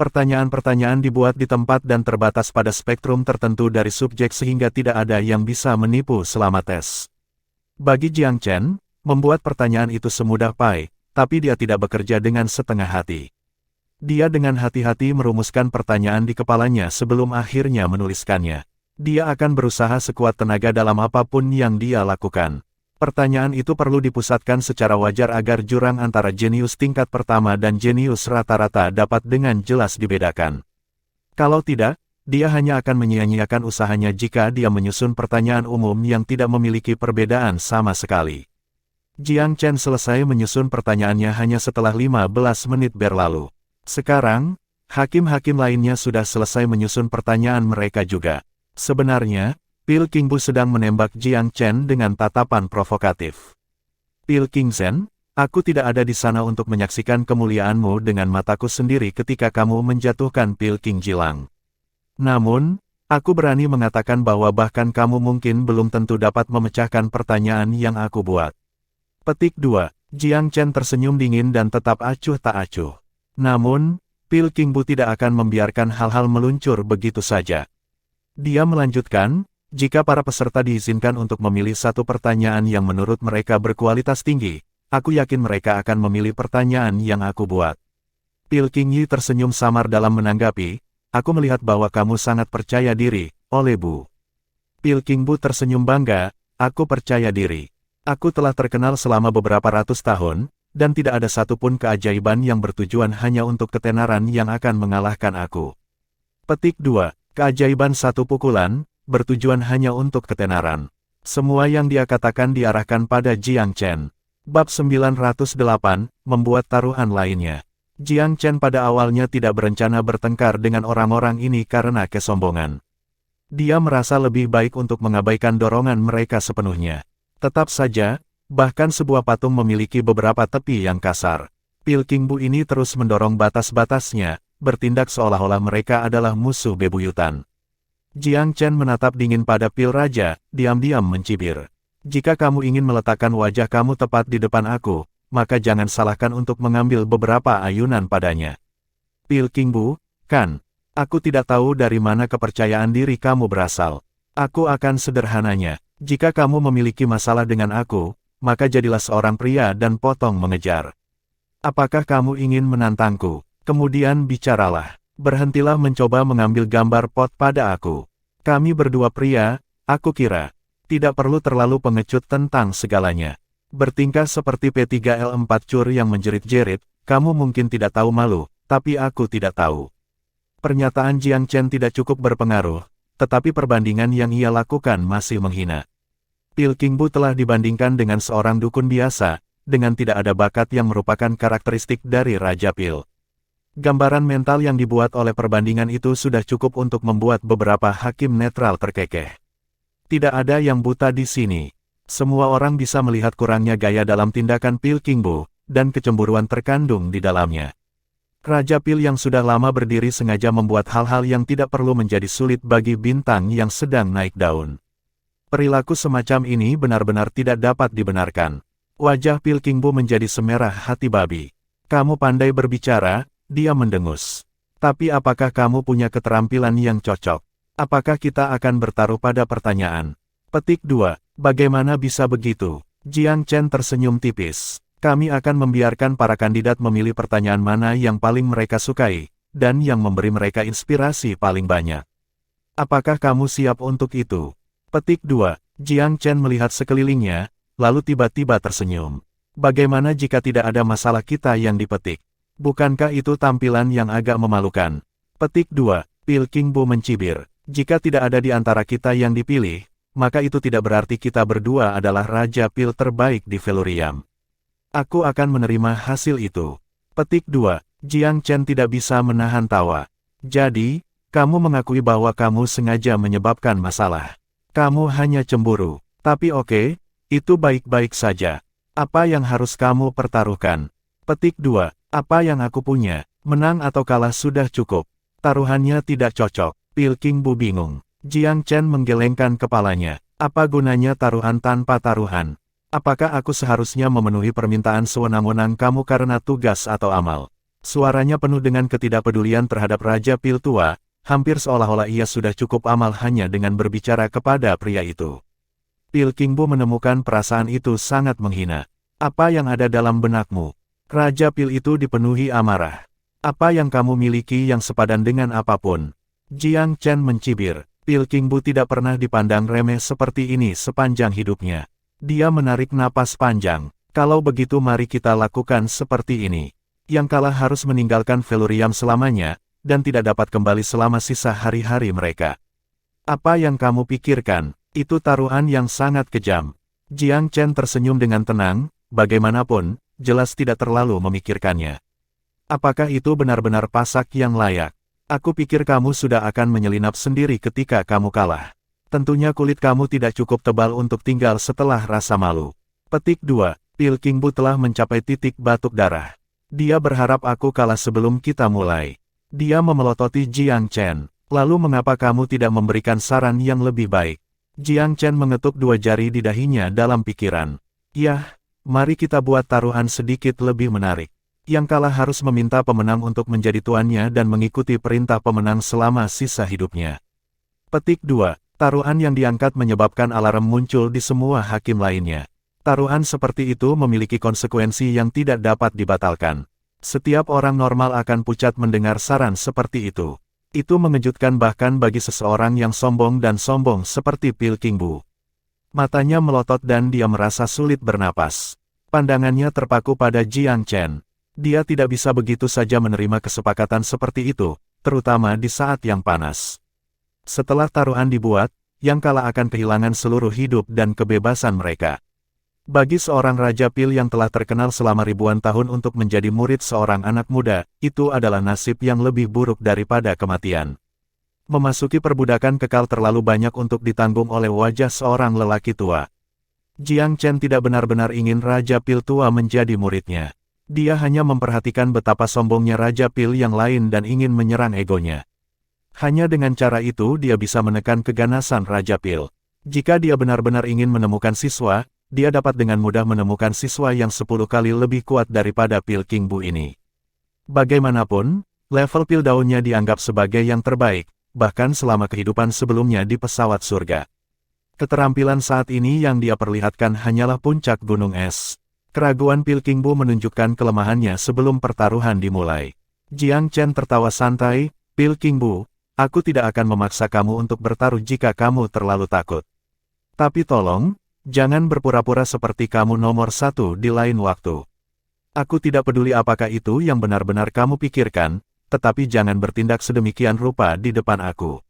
Pertanyaan-pertanyaan dibuat di tempat dan terbatas pada spektrum tertentu dari subjek sehingga tidak ada yang bisa menipu selama tes. Bagi Jiang Chen, membuat pertanyaan itu semudah pai, tapi dia tidak bekerja dengan setengah hati. Dia dengan hati-hati merumuskan pertanyaan di kepalanya sebelum akhirnya menuliskannya. Dia akan berusaha sekuat tenaga dalam apapun yang dia lakukan. Pertanyaan itu perlu dipusatkan secara wajar agar jurang antara jenius tingkat pertama dan jenius rata-rata dapat dengan jelas dibedakan. Kalau tidak, dia hanya akan menyia-nyiakan usahanya jika dia menyusun pertanyaan umum yang tidak memiliki perbedaan sama sekali. Jiang Chen selesai menyusun pertanyaannya hanya setelah 15 menit berlalu. Sekarang, hakim-hakim lainnya sudah selesai menyusun pertanyaan mereka juga. Sebenarnya, Pil Qingbu sedang menembak Jiang Chen dengan tatapan provokatif. Pil Qingzhen, aku tidak ada di sana untuk menyaksikan kemuliaanmu dengan mataku sendiri ketika kamu menjatuhkan Pil Qingjilang. Namun, aku berani mengatakan bahwa bahkan kamu mungkin belum tentu dapat memecahkan pertanyaan yang aku buat. Petik 2. Jiang Chen tersenyum dingin dan tetap acuh tak acuh. Namun, Pil Qingbu tidak akan membiarkan hal-hal meluncur begitu saja. Dia melanjutkan, jika para peserta diizinkan untuk memilih satu pertanyaan yang menurut mereka berkualitas tinggi, aku yakin mereka akan memilih pertanyaan yang aku buat. Pil Qingyi tersenyum samar dalam menanggapi, aku melihat bahwa kamu sangat percaya diri, Oleh Bu. Pil Qingbu tersenyum bangga, aku percaya diri. Aku telah terkenal selama beberapa ratus tahun, dan tidak ada satupun keajaiban yang bertujuan hanya untuk ketenaran yang akan mengalahkan aku. Petik 2. Keajaiban satu pukulan, bertujuan hanya untuk ketenaran. Semua yang dia katakan diarahkan pada Jiang Chen. Bab 908, membuat taruhan lainnya. Jiang Chen pada awalnya tidak berencana bertengkar dengan orang-orang ini karena kesombongan. Dia merasa lebih baik untuk mengabaikan dorongan mereka sepenuhnya. Tetap saja, bahkan sebuah patung memiliki beberapa tepi yang kasar. Pil Qingbu ini terus mendorong batas-batasnya, bertindak seolah-olah mereka adalah musuh bebuyutan. Jiang Chen menatap dingin pada Pil Raja, diam-diam mencibir. Jika kamu ingin meletakkan wajah kamu tepat di depan aku, maka jangan salahkan untuk mengambil beberapa ayunan padanya. Pil Qingbu, kan? Aku tidak tahu dari mana kepercayaan diri kamu berasal. Aku akan sederhananya, jika kamu memiliki masalah dengan aku, maka jadilah seorang pria dan potong mengejar. Apakah kamu ingin menantangku? Kemudian bicaralah. Berhentilah mencoba mengambil gambar pot pada aku. Kami berdua pria, aku kira. Tidak perlu terlalu pengecut tentang segalanya. Bertingkah seperti P3L4 cur yang menjerit-jerit, kamu mungkin tidak tahu malu, tapi aku tidak tahu. Pernyataan Jiang Chen tidak cukup berpengaruh, tetapi perbandingan yang ia lakukan masih menghina. Pil Qingbu telah dibandingkan dengan seorang dukun biasa, dengan tidak ada bakat yang merupakan karakteristik dari Raja Pil. Gambaran mental yang dibuat oleh perbandingan itu sudah cukup untuk membuat beberapa hakim netral terkekeh. Tidak ada yang buta di sini. Semua orang bisa melihat kurangnya gaya dalam tindakan Pil Qingbu, dan kecemburuan terkandung di dalamnya. Raja Pil yang sudah lama berdiri sengaja membuat hal-hal yang tidak perlu menjadi sulit bagi bintang yang sedang naik daun. Perilaku semacam ini benar-benar tidak dapat dibenarkan. Wajah Pil Qingbu menjadi semerah hati babi. Kamu pandai berbicara, dia mendengus. Tapi apakah kamu punya keterampilan yang cocok? Apakah kita akan bertaruh pada pertanyaan? Petik 2. Bagaimana bisa begitu? Jiang Chen tersenyum tipis. Kami akan membiarkan para kandidat memilih pertanyaan mana yang paling mereka sukai, dan yang memberi mereka inspirasi paling banyak. Apakah kamu siap untuk itu? Petik 2. Jiang Chen melihat sekelilingnya, lalu tiba-tiba tersenyum. Bagaimana jika tidak ada masalah kita yang dipetik? Bukankah itu tampilan yang agak memalukan? Petik 2. Pil Qingbu mencibir. Jika tidak ada di antara kita yang dipilih, maka itu tidak berarti kita berdua adalah Raja Pil terbaik di Velurium. Aku akan menerima hasil itu. Petik 2. Jiang Chen tidak bisa menahan tawa. Jadi, kamu mengakui bahwa kamu sengaja menyebabkan masalah. Kamu hanya cemburu. Tapi oke, itu baik-baik saja. Apa yang harus kamu pertaruhkan? Petik 2. Apa yang aku punya, menang atau kalah sudah cukup. Taruhannya tidak cocok. Pil Qingbu bingung. Jiang Chen menggelengkan kepalanya. Apa gunanya taruhan tanpa taruhan? Apakah aku seharusnya memenuhi permintaan sewenang-wenang kamu karena tugas atau amal? Suaranya penuh dengan ketidakpedulian terhadap Raja Pil tua, hampir seolah-olah ia sudah cukup amal hanya dengan berbicara kepada pria itu. Pil Qingbu menemukan perasaan itu sangat menghina. Apa yang ada dalam benakmu? Raja Pil itu dipenuhi amarah. Apa yang kamu miliki yang sepadan dengan apapun? Jiang Chen mencibir. Pilking Bu tidak pernah dipandang remeh seperti ini sepanjang hidupnya. Dia menarik napas panjang. Kalau begitu mari kita lakukan seperti ini. Yang kalah harus meninggalkan Velurium selamanya, dan tidak dapat kembali selama sisa hari-hari mereka. Apa yang kamu pikirkan? Itu taruhan yang sangat kejam. Jiang Chen tersenyum dengan tenang, bagaimanapun, jelas tidak terlalu memikirkannya. Apakah itu benar-benar pasak yang layak? Aku pikir kamu sudah akan menyelinap sendiri ketika kamu kalah. Tentunya kulit kamu tidak cukup tebal untuk tinggal setelah rasa malu. Petik 2. Pilking Bu telah mencapai titik batuk darah. Dia berharap aku kalah sebelum kita mulai. Dia memelototi Jiang Chen. Lalu mengapa kamu tidak memberikan saran yang lebih baik? Jiang Chen mengetuk dua jari di dahinya dalam pikiran. Yah, mari kita buat taruhan sedikit lebih menarik. Yang kalah harus meminta pemenang untuk menjadi tuannya dan mengikuti perintah pemenang selama sisa hidupnya. Petik 2. Taruhan yang diangkat menyebabkan alarm muncul di semua hakim lainnya. Taruhan seperti itu memiliki konsekuensi yang tidak dapat dibatalkan. Setiap orang normal akan pucat mendengar saran seperti itu. Itu mengejutkan bahkan bagi seseorang yang sombong dan sombong seperti Pilking Bu. Matanya melotot dan dia merasa sulit bernapas. Pandangannya terpaku pada Jiang Chen. Dia tidak bisa begitu saja menerima kesepakatan seperti itu, terutama di saat yang panas. Setelah taruhan dibuat, yang kalah akan kehilangan seluruh hidup dan kebebasan mereka. Bagi seorang Raja Pil yang telah terkenal selama ribuan tahun untuk menjadi murid seorang anak muda, itu adalah nasib yang lebih buruk daripada kematian. Memasuki perbudakan kekal terlalu banyak untuk ditanggung oleh wajah seorang lelaki tua. Jiang Chen tidak benar-benar ingin Raja Pil tua menjadi muridnya. Dia hanya memperhatikan betapa sombongnya Raja Pil yang lain dan ingin menyerang egonya. Hanya dengan cara itu dia bisa menekan keganasan Raja Pil. Jika dia benar-benar ingin menemukan siswa, dia dapat dengan mudah menemukan siswa yang 10 kali lebih kuat daripada Pilking Bu ini. Bagaimanapun, level Pil daunnya dianggap sebagai yang terbaik, bahkan selama kehidupan sebelumnya di pesawat surga. Keterampilan saat ini yang dia perlihatkan hanyalah puncak gunung es. Keraguan Pilking Bu menunjukkan kelemahannya sebelum pertaruhan dimulai. Jiang Chen tertawa santai, Pilking Bu, aku tidak akan memaksa kamu untuk bertaruh jika kamu terlalu takut. Tapi tolong, jangan berpura-pura seperti kamu nomor 1 di lain waktu. Aku tidak peduli apakah itu yang benar-benar kamu pikirkan, tetapi jangan bertindak sedemikian rupa di depan aku.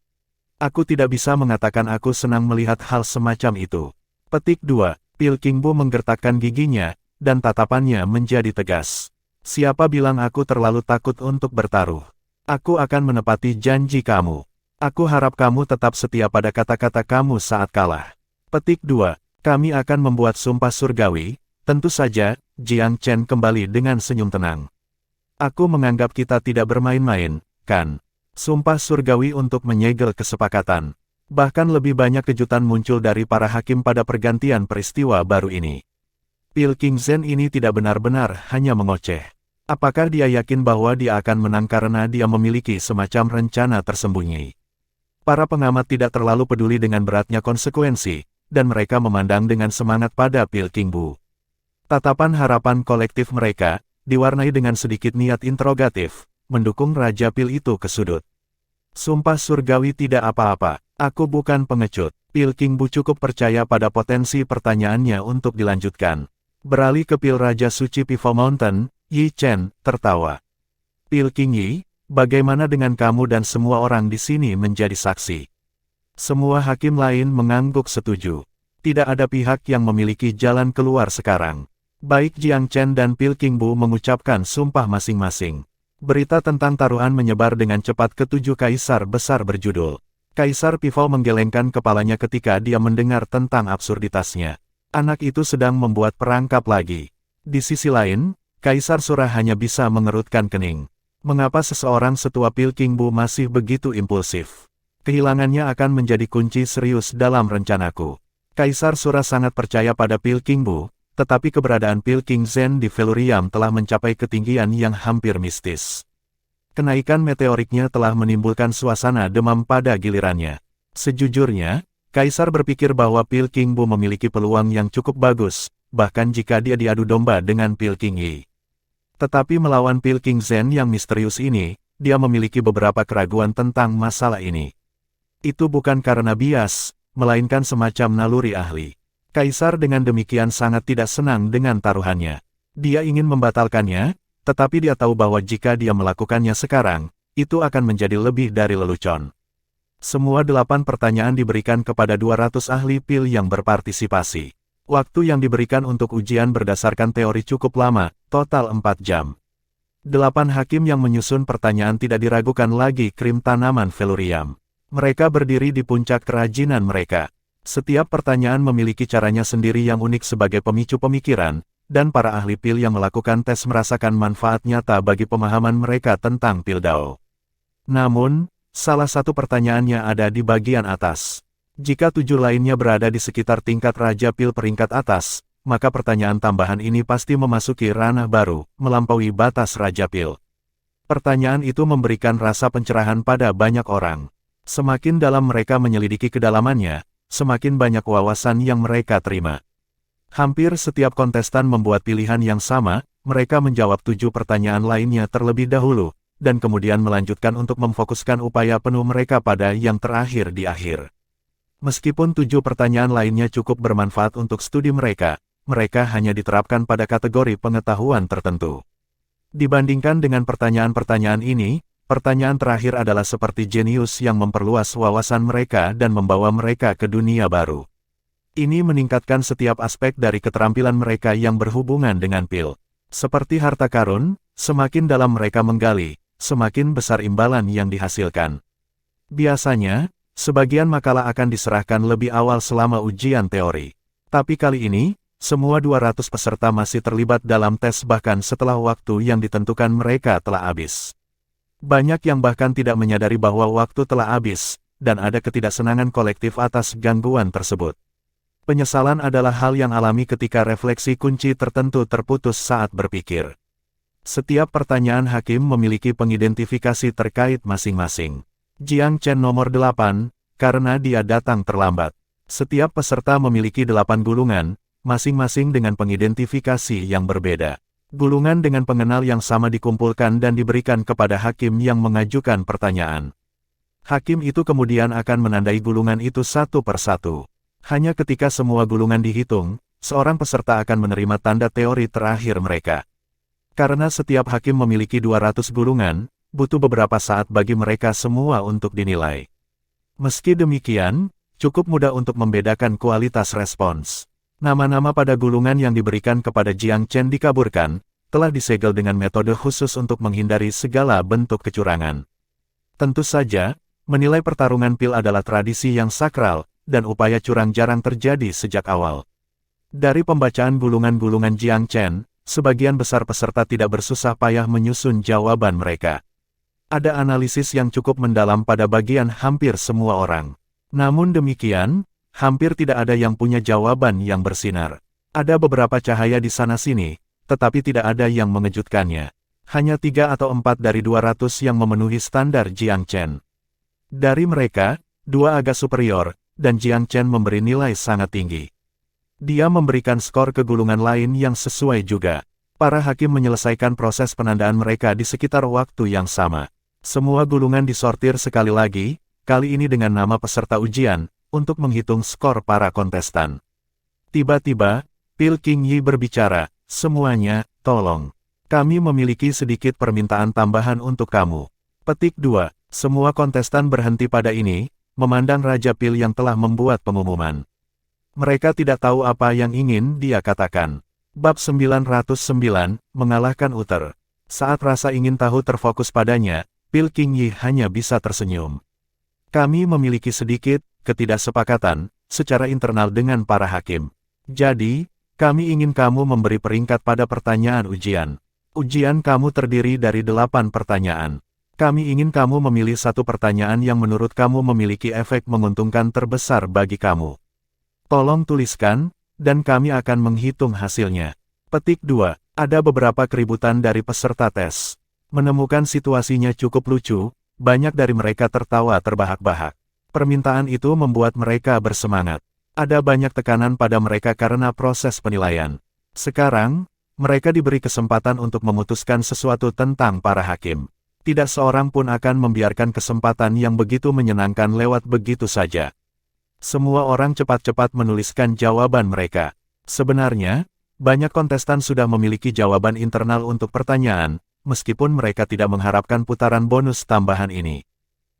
Aku tidak bisa mengatakan aku senang melihat hal semacam itu. Petik 2. Pilking Bu menggertakkan giginya, dan tatapannya menjadi tegas. Siapa bilang aku terlalu takut untuk bertaruh? Aku akan menepati janji kamu. Aku harap kamu tetap setia pada kata-kata kamu saat kalah. Petik 2. Kami akan membuat sumpah surgawi, tentu saja, Jiang Chen kembali dengan senyum tenang. Aku menganggap kita tidak bermain-main, kan? Sumpah surgawi untuk menyegel kesepakatan. Bahkan lebih banyak kejutan muncul dari para hakim pada pergantian peristiwa baru ini. Pilking Zhen ini tidak benar-benar hanya mengoceh. Apakah dia yakin bahwa dia akan menang karena dia memiliki semacam rencana tersembunyi? Para pengamat tidak terlalu peduli dengan beratnya konsekuensi, dan mereka memandang dengan semangat pada Pilking Bu. Tatapan harapan kolektif mereka, diwarnai dengan sedikit niat interrogatif, mendukung Raja Pil itu ke sudut. Sumpah surgawi tidak apa-apa, aku bukan pengecut. Pilking Bu cukup percaya pada potensi pertanyaannya untuk dilanjutkan. Beralih ke Pil Raja Suci Pivo Mountain, Yi Chen tertawa. Pilking Yi, bagaimana dengan kamu dan semua orang di sini menjadi saksi? Semua hakim lain mengangguk setuju. Tidak ada pihak yang memiliki jalan keluar sekarang. Baik Jiang Chen dan Pilking Bu mengucapkan sumpah masing-masing. Berita tentang taruhan menyebar dengan cepat ke 7 kaisar besar berjudul. Kaisar Pivo menggelengkan kepalanya ketika dia mendengar tentang absurditasnya. Anak itu sedang membuat perangkap lagi. Di sisi lain, Kaisar Sura hanya bisa mengerutkan kening. Mengapa seseorang setua Pilking Bu masih begitu impulsif? Kehilangannya akan menjadi kunci serius dalam rencanaku. Kaisar Sura sangat percaya pada Pilking Bu, tetapi keberadaan Pilking Zhen di Velurium telah mencapai ketinggian yang hampir mistis. Kenaikan meteoriknya telah menimbulkan suasana demam pada gilirannya. Sejujurnya, Kaisar berpikir bahwa Pilking Bu memiliki peluang yang cukup bagus, bahkan jika dia diadu domba dengan Pilking Yi. Tetapi melawan Pil King Zen yang misterius ini, dia memiliki beberapa keraguan tentang masalah ini. Itu bukan karena bias, melainkan semacam naluri ahli. Kaisar dengan demikian sangat tidak senang dengan taruhannya. Dia ingin membatalkannya, tetapi dia tahu bahwa jika dia melakukannya sekarang, itu akan menjadi lebih dari lelucon. Semua 8 pertanyaan diberikan kepada 200 ahli pil yang berpartisipasi. Waktu yang diberikan untuk ujian berdasarkan teori cukup lama, total 4 jam. 8 hakim yang menyusun pertanyaan tidak diragukan lagi krim tanaman velurium. Mereka berdiri di puncak kerajinan mereka. Setiap pertanyaan memiliki caranya sendiri yang unik sebagai pemicu pemikiran, dan para ahli pil yang melakukan tes merasakan manfaat nyata bagi pemahaman mereka tentang pil Dao. Namun, salah satu pertanyaannya ada di bagian atas. Jika 7 lainnya berada di sekitar tingkat Raja Pil peringkat atas, maka pertanyaan tambahan ini pasti memasuki ranah baru, melampaui batas Raja Pil. Pertanyaan itu memberikan rasa pencerahan pada banyak orang. Semakin dalam mereka menyelidiki kedalamannya, semakin banyak wawasan yang mereka terima. Hampir setiap kontestan membuat pilihan yang sama, mereka menjawab 7 pertanyaan lainnya terlebih dahulu, dan kemudian melanjutkan untuk memfokuskan upaya penuh mereka pada yang terakhir di akhir. Meskipun 7 pertanyaan lainnya cukup bermanfaat untuk studi mereka, mereka hanya diterapkan pada kategori pengetahuan tertentu. Dibandingkan dengan pertanyaan-pertanyaan ini, pertanyaan terakhir adalah seperti jenius yang memperluas wawasan mereka dan membawa mereka ke dunia baru. Ini meningkatkan setiap aspek dari keterampilan mereka yang berhubungan dengan pil. Seperti harta karun, semakin dalam mereka menggali, semakin besar imbalan yang dihasilkan. Biasanya, sebagian makalah akan diserahkan lebih awal selama ujian teori. Tapi kali ini, semua 200 peserta masih terlibat dalam tes bahkan setelah waktu yang ditentukan mereka telah habis. Banyak yang bahkan tidak menyadari bahwa waktu telah habis, dan ada ketidaksenangan kolektif atas gangguan tersebut. Penyesalan adalah hal yang alami ketika refleksi kunci tertentu terputus saat berpikir. Setiap pertanyaan hakim memiliki pengidentifikasi terkait masing-masing. Jiang Chen nomor 8, karena dia datang terlambat. Setiap peserta memiliki 8 gulungan, masing-masing dengan pengidentifikasi yang berbeda. Gulungan dengan pengenal yang sama dikumpulkan dan diberikan kepada hakim yang mengajukan pertanyaan. Hakim itu kemudian akan menandai gulungan itu satu persatu. Hanya ketika semua gulungan dihitung, seorang peserta akan menerima tanda teori terakhir mereka. Karena setiap hakim memiliki 200 gulungan, butuh beberapa saat bagi mereka semua untuk dinilai. Meski demikian, cukup mudah untuk membedakan kualitas respons. Nama-nama pada gulungan yang diberikan kepada Jiang Chen dikaburkan, telah disegel dengan metode khusus untuk menghindari segala bentuk kecurangan. Tentu saja, menilai pertarungan pil adalah tradisi yang sakral, dan upaya curang jarang terjadi sejak awal. Dari pembacaan gulungan-gulungan Jiang Chen, sebagian besar peserta tidak bersusah payah menyusun jawaban mereka. Ada analisis yang cukup mendalam pada bagian hampir semua orang. Namun demikian, hampir tidak ada yang punya jawaban yang bersinar. Ada beberapa cahaya di sana-sini, tetapi tidak ada yang mengejutkannya. Hanya 3 atau 4 dari 200 yang memenuhi standar Jiang Chen. Dari mereka, 2 agak superior, dan Jiang Chen memberi nilai sangat tinggi. Dia memberikan skor ke gulungan lain yang sesuai juga. Para hakim menyelesaikan proses penandaan mereka di sekitar waktu yang sama. Semua gulungan disortir sekali lagi, kali ini dengan nama peserta ujian, untuk menghitung skor para kontestan. Tiba-tiba, Pil King Yi berbicara, "Semuanya, tolong. Kami memiliki sedikit permintaan tambahan untuk kamu." Petik 2. Semua kontestan berhenti pada ini, memandang Raja Pil yang telah membuat pengumuman. Mereka tidak tahu apa yang ingin dia katakan. Bab 909, mengalahkan Uther. Saat rasa ingin tahu terfokus padanya, Pil King Yi hanya bisa tersenyum. Kami memiliki sedikit ketidaksepakatan secara internal dengan para hakim. Jadi, kami ingin kamu memberi peringkat pada pertanyaan ujian. Ujian kamu terdiri dari 8 pertanyaan. Kami ingin kamu memilih satu pertanyaan yang menurut kamu memiliki efek menguntungkan terbesar bagi kamu. Tolong tuliskan, dan kami akan menghitung hasilnya. Petik 2. Ada beberapa keributan dari peserta tes. Menemukan situasinya cukup lucu, banyak dari mereka tertawa terbahak-bahak. Permintaan itu membuat mereka bersemangat. Ada banyak tekanan pada mereka karena proses penilaian. Sekarang, Mereka diberi kesempatan untuk memutuskan sesuatu tentang para hakim. Tidak seorang pun akan membiarkan kesempatan yang begitu menyenangkan lewat begitu saja. Semua orang cepat-cepat menuliskan jawaban mereka. Sebenarnya, banyak kontestan sudah memiliki jawaban internal untuk pertanyaan, meskipun mereka tidak mengharapkan putaran bonus tambahan ini.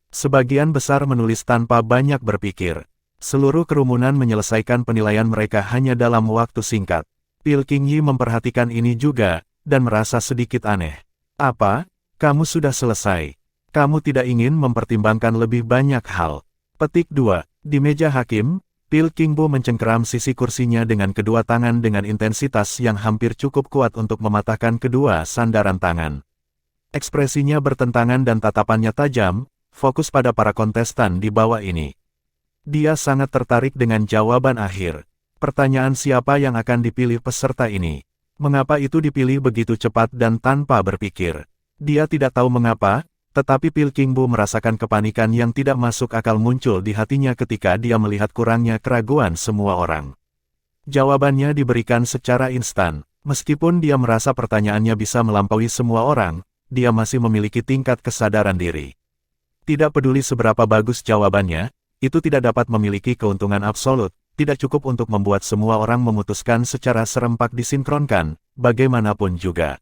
Sebagian besar menulis tanpa banyak berpikir. Seluruh kerumunan menyelesaikan penilaian mereka hanya dalam waktu singkat. Pilkingyi memperhatikan ini juga, dan merasa sedikit aneh. Apa? Kamu sudah selesai. Kamu tidak ingin mempertimbangkan lebih banyak hal. Petik 2. Di meja hakim, Pilkingbu mencengkeram sisi kursinya dengan kedua tangan dengan intensitas yang hampir cukup kuat untuk mematahkan kedua sandaran tangan. Ekspresinya bertentangan dan tatapannya tajam, fokus pada para kontestan di bawah ini. Dia sangat tertarik dengan jawaban akhir. Pertanyaan siapa yang akan dipilih peserta ini? Mengapa itu dipilih begitu cepat dan tanpa berpikir? Dia tidak tahu mengapa, tetapi Pilkingbu merasakan kepanikan yang tidak masuk akal muncul di hatinya ketika dia melihat kurangnya keraguan semua orang. Jawabannya diberikan secara instan. Meskipun dia merasa pertanyaannya bisa melampaui semua orang, dia masih memiliki tingkat kesadaran diri. Tidak peduli seberapa bagus jawabannya, itu tidak dapat memiliki keuntungan absolut. Tidak cukup untuk membuat semua orang memutuskan secara serempak disinkronkan, bagaimanapun juga.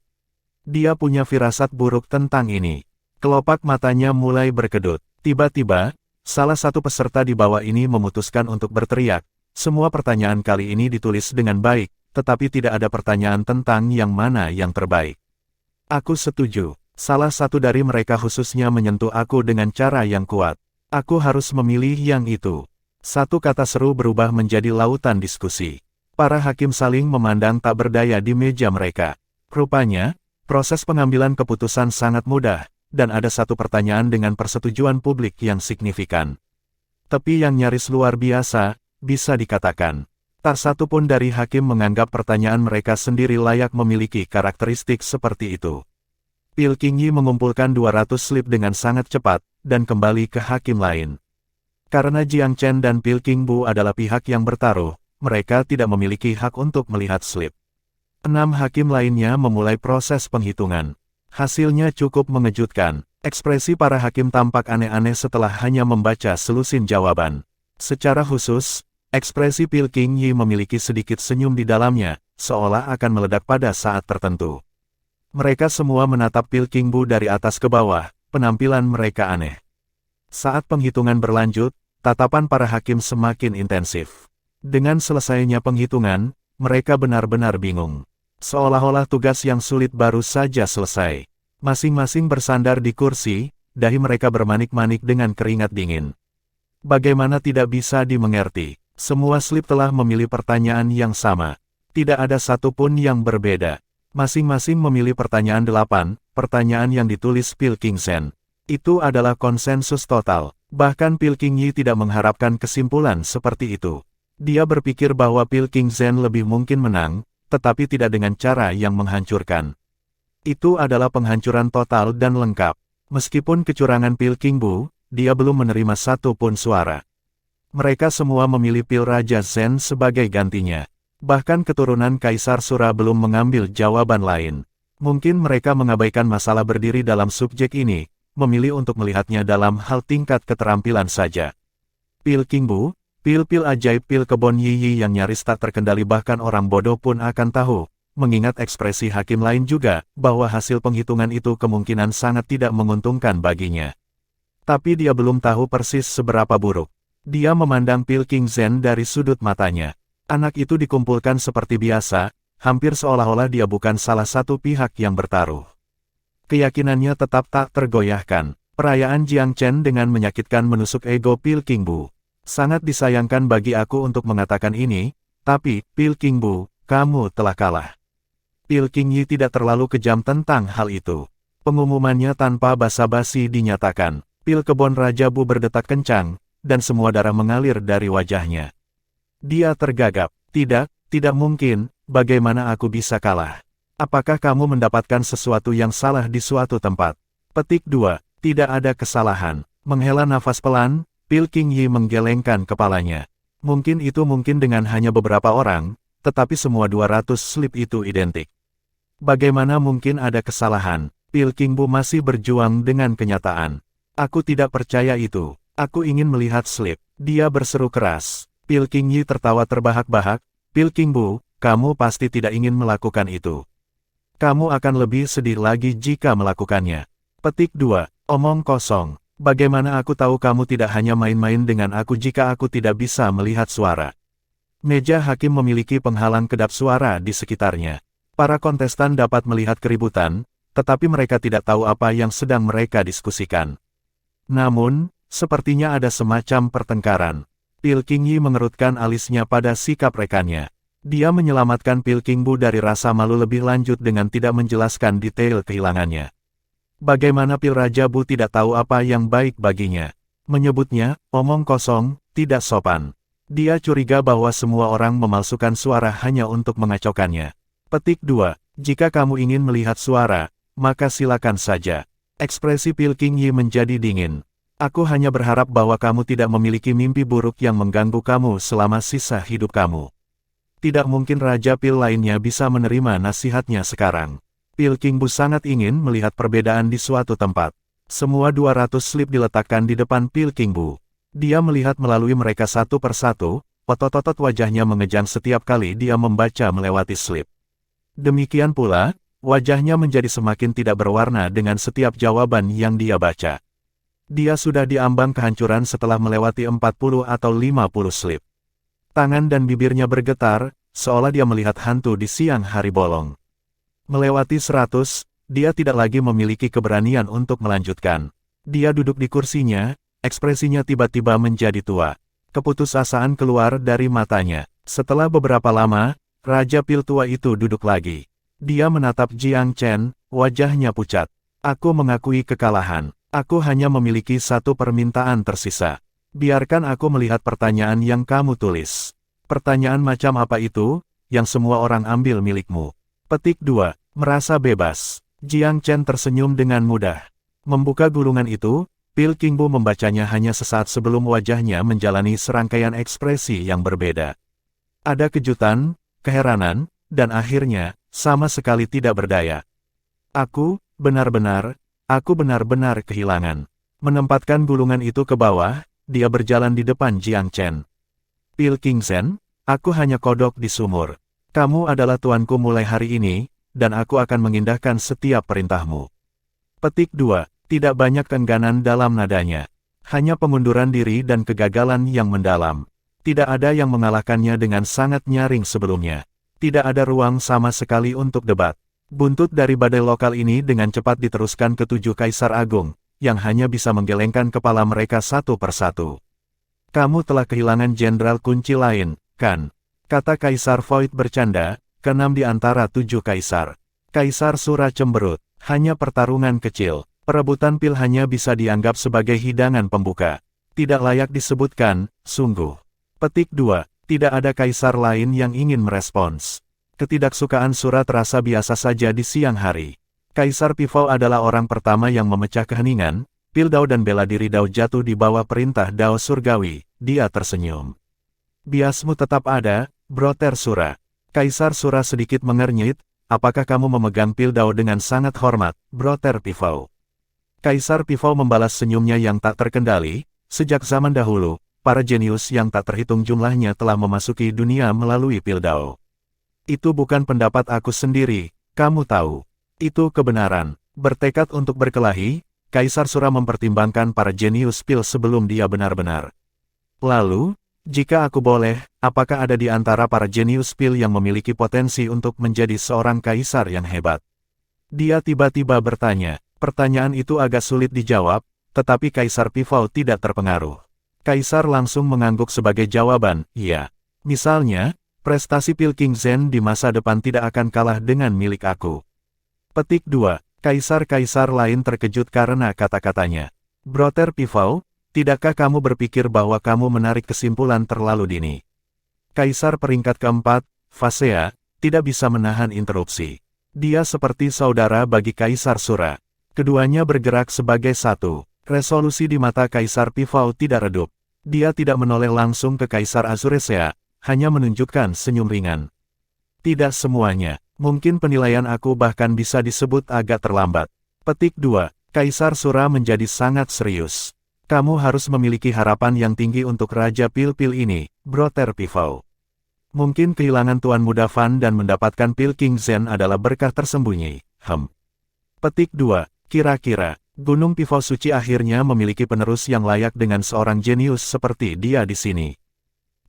Dia punya firasat buruk tentang ini. Kelopak matanya mulai berkedut. Tiba-tiba, salah satu peserta di bawah ini memutuskan untuk berteriak. Semua pertanyaan kali ini ditulis dengan baik, tetapi tidak ada pertanyaan tentang yang mana yang terbaik. Aku setuju. Salah satu dari mereka khususnya menyentuh aku dengan cara yang kuat. Aku harus memilih yang itu. Satu kata seru berubah menjadi lautan diskusi. Para hakim saling memandang tak berdaya di meja mereka. Rupanya, proses pengambilan keputusan sangat mudah, dan ada satu pertanyaan dengan persetujuan publik yang signifikan. Tapi yang nyaris luar biasa, bisa dikatakan. Tak satu pun dari hakim menganggap pertanyaan mereka sendiri layak memiliki karakteristik seperti itu. Pilkingyi mengumpulkan 200 slip dengan sangat cepat, dan kembali ke hakim lain. Karena Jiang Chen dan Pilkingbu adalah pihak yang bertaruh, mereka tidak memiliki hak untuk melihat slip. 6 hakim lainnya memulai proses penghitungan. Hasilnya cukup mengejutkan. Ekspresi para hakim tampak aneh-aneh setelah hanya membaca selusin jawaban. Secara khusus, ekspresi Pilkingyi memiliki sedikit senyum di dalamnya, seolah akan meledak pada saat tertentu. Mereka semua menatap Pilkingbu dari atas ke bawah, penampilan mereka aneh. Saat penghitungan berlanjut, tatapan para hakim semakin intensif. Dengan selesainya penghitungan, mereka benar-benar bingung. Seolah-olah tugas yang sulit baru saja selesai. Masing-masing bersandar di kursi, dahi mereka bermanik-manik dengan keringat dingin. Bagaimana tidak bisa dimengerti? Semua slip telah memilih pertanyaan yang sama. Tidak ada satupun yang berbeda. Masing-masing memilih pertanyaan 8, pertanyaan yang ditulis Pilkingzen. Itu adalah konsensus total. Bahkan Pilkingyi tidak mengharapkan kesimpulan seperti itu. Dia berpikir bahwa Pilkingzen lebih mungkin menang, tetapi tidak dengan cara yang menghancurkan. Itu adalah penghancuran total dan lengkap. Meskipun kecurangan Pilkingbu, dia belum menerima satu pun suara. Mereka semua memilih Pil Raja Zen sebagai gantinya. Bahkan keturunan Kaisar Sura belum mengambil jawaban lain. Mungkin mereka mengabaikan masalah berdiri dalam subjek ini, memilih untuk melihatnya dalam hal tingkat keterampilan saja. Pilkingbu, pil-pil ajaib pil kebon Yiyi yang nyaris tak terkendali bahkan orang bodoh pun akan tahu, mengingat ekspresi hakim lain juga, bahwa hasil penghitungan itu kemungkinan sangat tidak menguntungkan baginya. Tapi dia belum tahu persis seberapa buruk. Dia memandang Pilkingzen dari sudut matanya. Anak itu dikumpulkan seperti biasa, hampir seolah-olah dia bukan salah satu pihak yang bertaruh. Keyakinannya tetap tak tergoyahkan. Perayaan Jiang Chen dengan menyakitkan menusuk ego Pilkingbu. Sangat disayangkan bagi aku untuk mengatakan ini, tapi, Pilkingbu, kamu telah kalah. Pilkingyi tidak terlalu kejam tentang hal itu. Pengumumannya tanpa basa-basi dinyatakan. Pil kebon Raja Bu berdetak kencang, dan semua darah mengalir dari wajahnya. Dia tergagap. Tidak mungkin, bagaimana aku bisa kalah? Apakah kamu mendapatkan sesuatu yang salah di suatu tempat? Petik 2. Tidak ada kesalahan. Menghela nafas pelan, Pilkingyi menggelengkan kepalanya. Mungkin dengan hanya beberapa orang, tetapi semua 200 slip itu identik. Bagaimana mungkin ada kesalahan? Pil King Bu masih berjuang dengan kenyataan. Aku tidak percaya itu. Aku ingin melihat slip. Dia berseru keras. Pil King Yi tertawa terbahak-bahak. Pil King Bu, kamu pasti tidak ingin melakukan itu. Kamu akan lebih sedih lagi jika melakukannya. Petik 2. Omong kosong. Bagaimana aku tahu kamu tidak hanya main-main dengan aku jika aku tidak bisa melihat suara? Meja hakim memiliki penghalang kedap suara di sekitarnya. Para kontestan dapat melihat keributan, tetapi mereka tidak tahu apa yang sedang mereka diskusikan. Namun, sepertinya ada semacam pertengkaran. Pil King Yi mengerutkan alisnya pada sikap rekannya. Dia menyelamatkan Pil King Bu dari rasa malu lebih lanjut dengan tidak menjelaskan detail kehilangannya. Bagaimana Pil Raja Bu tidak tahu apa yang baik baginya? Menyebutnya, omong kosong, tidak sopan. Dia curiga bahwa semua orang memalsukan suara hanya untuk mengacaukannya. Petik 2. Jika kamu ingin melihat suara, maka silakan saja. Ekspresi Pil King Yi menjadi dingin. Aku hanya berharap bahwa kamu tidak memiliki mimpi buruk yang mengganggu kamu selama sisa hidup kamu. Tidak mungkin Raja Pil lainnya bisa menerima nasihatnya sekarang. Pil King Bu sangat ingin melihat perbedaan di suatu tempat. Semua 200 slip diletakkan di depan Pil King Bu. Dia melihat melalui mereka satu persatu, otot-otot wajahnya mengejang setiap kali dia membaca melewati slip. Demikian pula, wajahnya menjadi semakin tidak berwarna dengan setiap jawaban yang dia baca. Dia sudah diambang kehancuran setelah melewati 40 atau 50 slip. Tangan dan bibirnya bergetar, seolah dia melihat hantu di siang hari bolong. Melewati 100, dia tidak lagi memiliki keberanian untuk melanjutkan. Dia duduk di kursinya, ekspresinya tiba-tiba menjadi tua. Keputusasaan keluar dari matanya. Setelah beberapa lama, Raja Pil tua itu duduk lagi. Dia menatap Jiang Chen, wajahnya pucat. Aku mengakui kekalahan. Aku hanya memiliki satu permintaan tersisa. Biarkan aku melihat pertanyaan yang kamu tulis. Pertanyaan macam apa itu, yang semua orang ambil milikmu? Petik 2. Merasa bebas. Jiang Chen tersenyum dengan mudah. Membuka gulungan itu, Pil King Bu membacanya hanya sesaat sebelum wajahnya menjalani serangkaian ekspresi yang berbeda. Ada kejutan, keheranan, dan akhirnya, sama sekali tidak berdaya. Aku benar-benar kehilangan. Menempatkan gulungan itu ke bawah, dia berjalan di depan Jiang Chen. Pil King Zhen, aku hanya kodok di sumur. Kamu adalah tuanku mulai hari ini, dan aku akan mengindahkan setiap perintahmu. Petik 2. Tidak banyak keengganan dalam nadanya. Hanya pengunduran diri dan kegagalan yang mendalam. Tidak ada yang mengalahkannya dengan sangat nyaring sebelumnya. Tidak ada ruang sama sekali untuk debat. Buntut dari badai lokal ini dengan cepat diteruskan ke 7 Kaisar Agung, yang hanya bisa menggelengkan kepala mereka satu persatu. Kamu telah kehilangan jenderal kunci lain, kan? Kata Kaisar Void bercanda, ke-6 di antara 7 Kaisar. Kaisar Sura cemberut, hanya pertarungan kecil. Perebutan pil hanya bisa dianggap sebagai hidangan pembuka. Tidak layak disebutkan, sungguh. Petik 2. Tidak ada kaisar lain yang ingin merespons. Ketidaksukaan Sura terasa biasa saja di siang hari. Kaisar Pifau adalah orang pertama yang memecah keheningan. Pil Dao dan bela diri Dao jatuh di bawah perintah Dao Surgawi. Dia tersenyum. Biasmu tetap ada, Broter Sura. Kaisar Sura sedikit mengernyit. Apakah kamu memegang Pil Dao dengan sangat hormat, Broter Pifau? Kaisar Pifau membalas senyumnya yang tak terkendali. Sejak zaman dahulu, para jenius yang tak terhitung jumlahnya telah memasuki dunia melalui Pil Dao. Itu bukan pendapat aku sendiri, kamu tahu. Itu kebenaran. Bertekad untuk berkelahi, Kaisar Sura mempertimbangkan para jenius pil sebelum dia benar-benar. Lalu, jika aku boleh, apakah ada di antara para jenius pil yang memiliki potensi untuk menjadi seorang kaisar yang hebat? Dia tiba-tiba bertanya. Pertanyaan itu agak sulit dijawab, tetapi Kaisar Pifau tidak terpengaruh. Kaisar langsung mengangguk sebagai jawaban, iya. Misalnya, prestasi Pil King Zhen di masa depan tidak akan kalah dengan milik aku. Petik 2. Kaisar-kaisar lain terkejut karena kata-katanya. Broter Pifau, tidakkah kamu berpikir bahwa kamu menarik kesimpulan terlalu dini? Kaisar peringkat keempat, Fasea, tidak bisa menahan interupsi. Dia seperti saudara bagi Kaisar Sura. Keduanya bergerak sebagai satu. Resolusi di mata Kaisar Pifau tidak redup. Dia tidak menoleh langsung ke Kaisar Azuresea, hanya menunjukkan senyum ringan. Tidak semuanya. Mungkin penilaian aku bahkan bisa disebut agak terlambat. Petik 2. Kaisar Sura menjadi sangat serius. Kamu harus memiliki harapan yang tinggi untuk Raja Pil-Pil ini, Brother Pifau. Mungkin kehilangan Tuan Muda Fan dan mendapatkan Pilking Zen adalah berkah tersembunyi. Petik 2. Kira-kira, Gunung Pifau Suci akhirnya memiliki penerus yang layak dengan seorang jenius seperti dia di sini.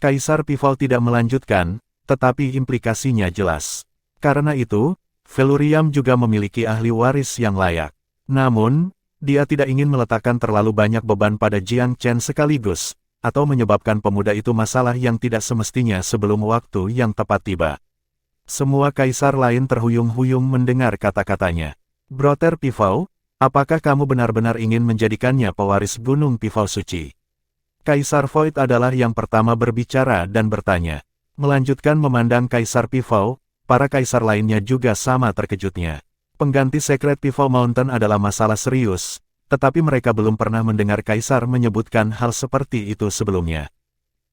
Kaisar Pifau tidak melanjutkan, tetapi implikasinya jelas. Karena itu, Feluriam juga memiliki ahli waris yang layak. Namun, dia tidak ingin meletakkan terlalu banyak beban pada Jiang Chen sekaligus, atau menyebabkan pemuda itu masalah yang tidak semestinya sebelum waktu yang tepat tiba. Semua kaisar lain terhuyung-huyung mendengar kata-katanya. Brother Pifau, apakah kamu benar-benar ingin menjadikannya pewaris Gunung Pifau Suci? Kaisar Void adalah yang pertama berbicara dan bertanya. Melanjutkan memandang Kaisar Pifau, para kaisar lainnya juga sama terkejutnya. Pengganti Secret Pifau Mountain adalah masalah serius, tetapi mereka belum pernah mendengar kaisar menyebutkan hal seperti itu sebelumnya.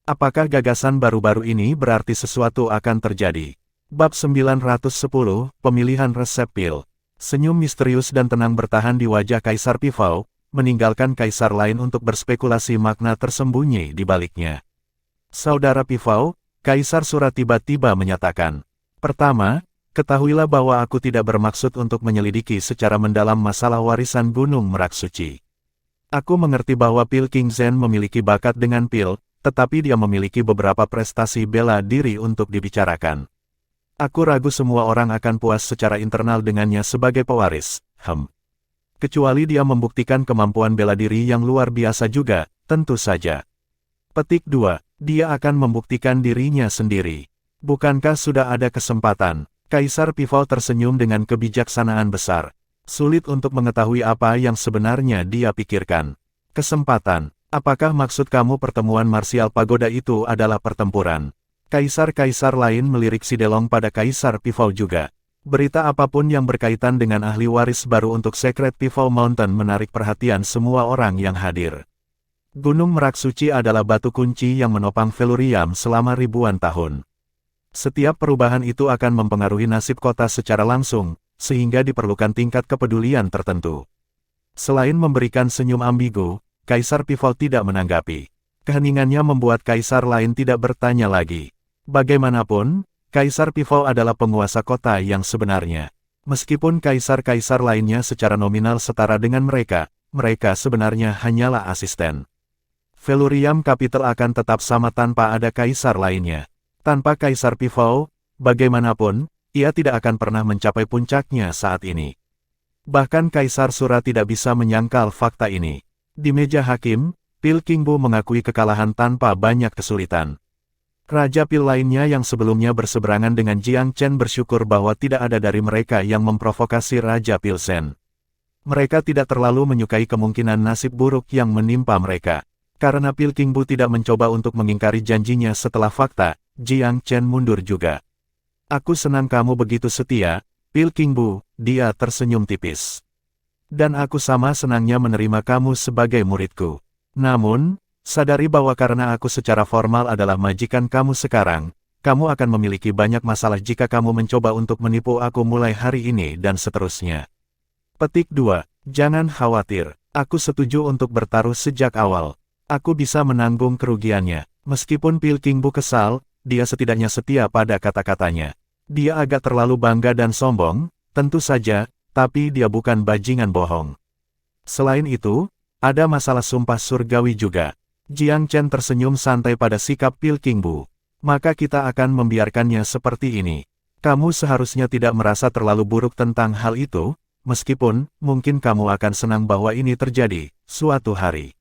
Apakah gagasan baru-baru ini berarti sesuatu akan terjadi? Bab 910, Pemilihan Resep Pil. Senyum misterius dan tenang bertahan di wajah Kaisar Pifau, meninggalkan kaisar lain untuk berspekulasi makna tersembunyi di baliknya. Saudara Pifau, Kaisar Sura tiba-tiba menyatakan. Pertama, ketahuilah bahwa aku tidak bermaksud untuk menyelidiki secara mendalam masalah warisan Gunung Merak Suci. Aku mengerti bahwa Pilking Zen memiliki bakat dengan pil, tetapi dia memiliki beberapa prestasi bela diri untuk dibicarakan. Aku ragu semua orang akan puas secara internal dengannya sebagai pewaris. Kecuali dia membuktikan kemampuan bela diri yang luar biasa juga, tentu saja. Petik 2. Dia akan membuktikan dirinya sendiri. Bukankah sudah ada kesempatan? Kaisar Pifau tersenyum dengan kebijaksanaan besar. Sulit untuk mengetahui apa yang sebenarnya dia pikirkan. Kesempatan. Apakah maksud kamu pertemuan marsial pagoda itu adalah pertempuran? Kaisar-kaisar lain melirik Sidelong pada Kaisar Pifau juga. Berita apapun yang berkaitan dengan ahli waris baru untuk Secret Pifau Mountain menarik perhatian semua orang yang hadir. Gunung Merak Suci adalah batu kunci yang menopang Feluriam selama ribuan tahun. Setiap perubahan itu akan mempengaruhi nasib kota secara langsung, sehingga diperlukan tingkat kepedulian tertentu. Selain memberikan senyum ambigu, Kaisar Pifau tidak menanggapi. Keheningannya membuat kaisar lain tidak bertanya lagi. Bagaimanapun, Kaisar Pifau adalah penguasa kota yang sebenarnya. Meskipun kaisar-kaisar lainnya secara nominal setara dengan mereka, mereka sebenarnya hanyalah asisten. Feluriam Capital akan tetap sama tanpa ada kaisar lainnya. Tanpa Kaisar Pifau, bagaimanapun, ia tidak akan pernah mencapai puncaknya saat ini. Bahkan Kaisar Sura tidak bisa menyangkal fakta ini. Di meja hakim, Pilking Bu mengakui kekalahan tanpa banyak kesulitan. Raja Pil lainnya yang sebelumnya berseberangan dengan Jiang Chen bersyukur bahwa tidak ada dari mereka yang memprovokasi Raja Pil Sen. Mereka tidak terlalu menyukai kemungkinan nasib buruk yang menimpa mereka. Karena Pilking Bu tidak mencoba untuk mengingkari janjinya setelah fakta, Jiang Chen mundur juga. Aku senang kamu begitu setia, Pilking Bu, dia tersenyum tipis. Dan aku sama senangnya menerima kamu sebagai muridku. Namun, sadari bahwa karena aku secara formal adalah majikan kamu sekarang, kamu akan memiliki banyak masalah jika kamu mencoba untuk menipu aku mulai hari ini dan seterusnya. Petik 2. Jangan khawatir, aku setuju untuk bertaruh sejak awal. Aku bisa menanggung kerugiannya. Meskipun Pilking Bu kesal, dia setidaknya setia pada kata-katanya. Dia agak terlalu bangga dan sombong, tentu saja, tapi dia bukan bajingan bohong. Selain itu, ada masalah sumpah surgawi juga. Jiang Chen tersenyum santai pada sikap Pilking Bu. Maka kita akan membiarkannya seperti ini. Kamu seharusnya tidak merasa terlalu buruk tentang hal itu, meskipun, mungkin kamu akan senang bahwa ini terjadi, suatu hari.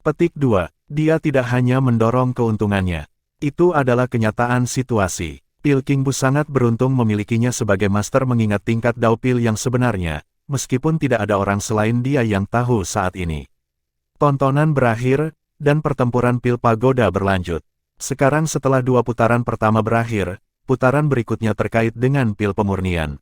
Petik 2. Dia tidak hanya mendorong keuntungannya. Itu adalah kenyataan situasi. Pilking Bu sangat beruntung memilikinya sebagai master mengingat tingkat Daupil yang sebenarnya, meskipun tidak ada orang selain dia yang tahu saat ini. Tontonan berakhir, dan pertempuran Pil Pagoda berlanjut. Sekarang setelah 2 putaran pertama berakhir, putaran berikutnya terkait dengan Pil Pemurnian.